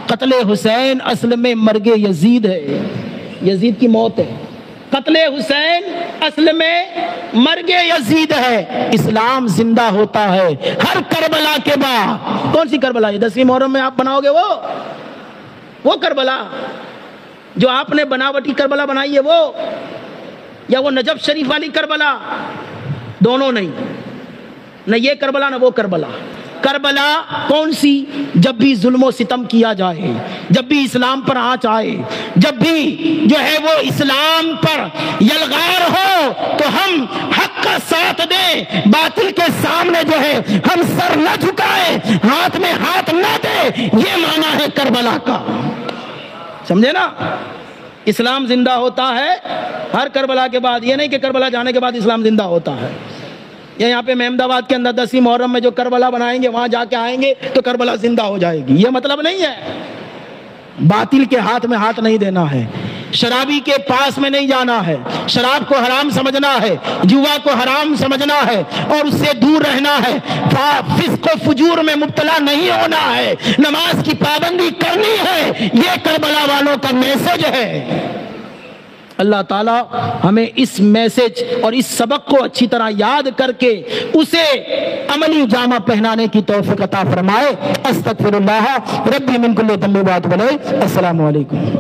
قتل حسین اصل میں مرگ یزید ہے، یزید کی موت ہے. قتل حسین اصل میں مرگ یزید ہے. اسلام زندہ ہوتا ہے ہر کربلا کے بعد. کون سی کربلا؟ یہ 10ویں محرم میں آپ بناؤ گے وہ کربلا جو آپ نے بناوٹی کربلا بنائی ہے، وہ یا وہ نجف شریف والی کربلا؟ دونوں نہیں، نہ یہ کربلا نہ وہ کربلا. کربلا کون سی؟ جب بھی ظلم و ستم کیا جائے، جب بھی اسلام پر آنچ آئے، جب بھی جو ہے وہ اسلام پر یلغار ہو تو ہم حق کا ساتھ دیں، باطل کے سامنے جو ہے ہم سر نہ جھکائیں، ہاتھ میں ہاتھ نہ دیں. یہ معنی ہے کربلا کا. سمجھے نا؟ اسلام زندہ ہوتا ہے ہر کربلا کے بعد. یہ نہیں کہ کربلا جانے کے بعد اسلام زندہ ہوتا ہے. یہاں پہ احمد آباد کے اندر 10ویں محرم میں جو کربلا بنائیں گے، وہاں جا کے آئیں گے تو کربلا زندہ ہو جائے گی، یہ مطلب نہیں ہے. باطل کے ہاتھ میں ہاتھ نہیں دینا ہے، شرابی کے پاس میں نہیں جانا ہے، شراب کو حرام سمجھنا ہے، جوا کو حرام سمجھنا ہے اور اس سے دور رہنا ہے، فسق و فجور میں مبتلا نہیں ہونا ہے، نماز کی پابندی کرنی ہے. یہ کربلا والوں کا میسج ہے. اللہ تعالیٰ ہمیں اس میسج اور اس سبق کو اچھی طرح یاد کر کے اسے عملی جامہ پہنانے کی توفیق عطا فرمائے. استغفر اللہ ربی من کل ذنب و اتوب الیہ. السلام علیکم.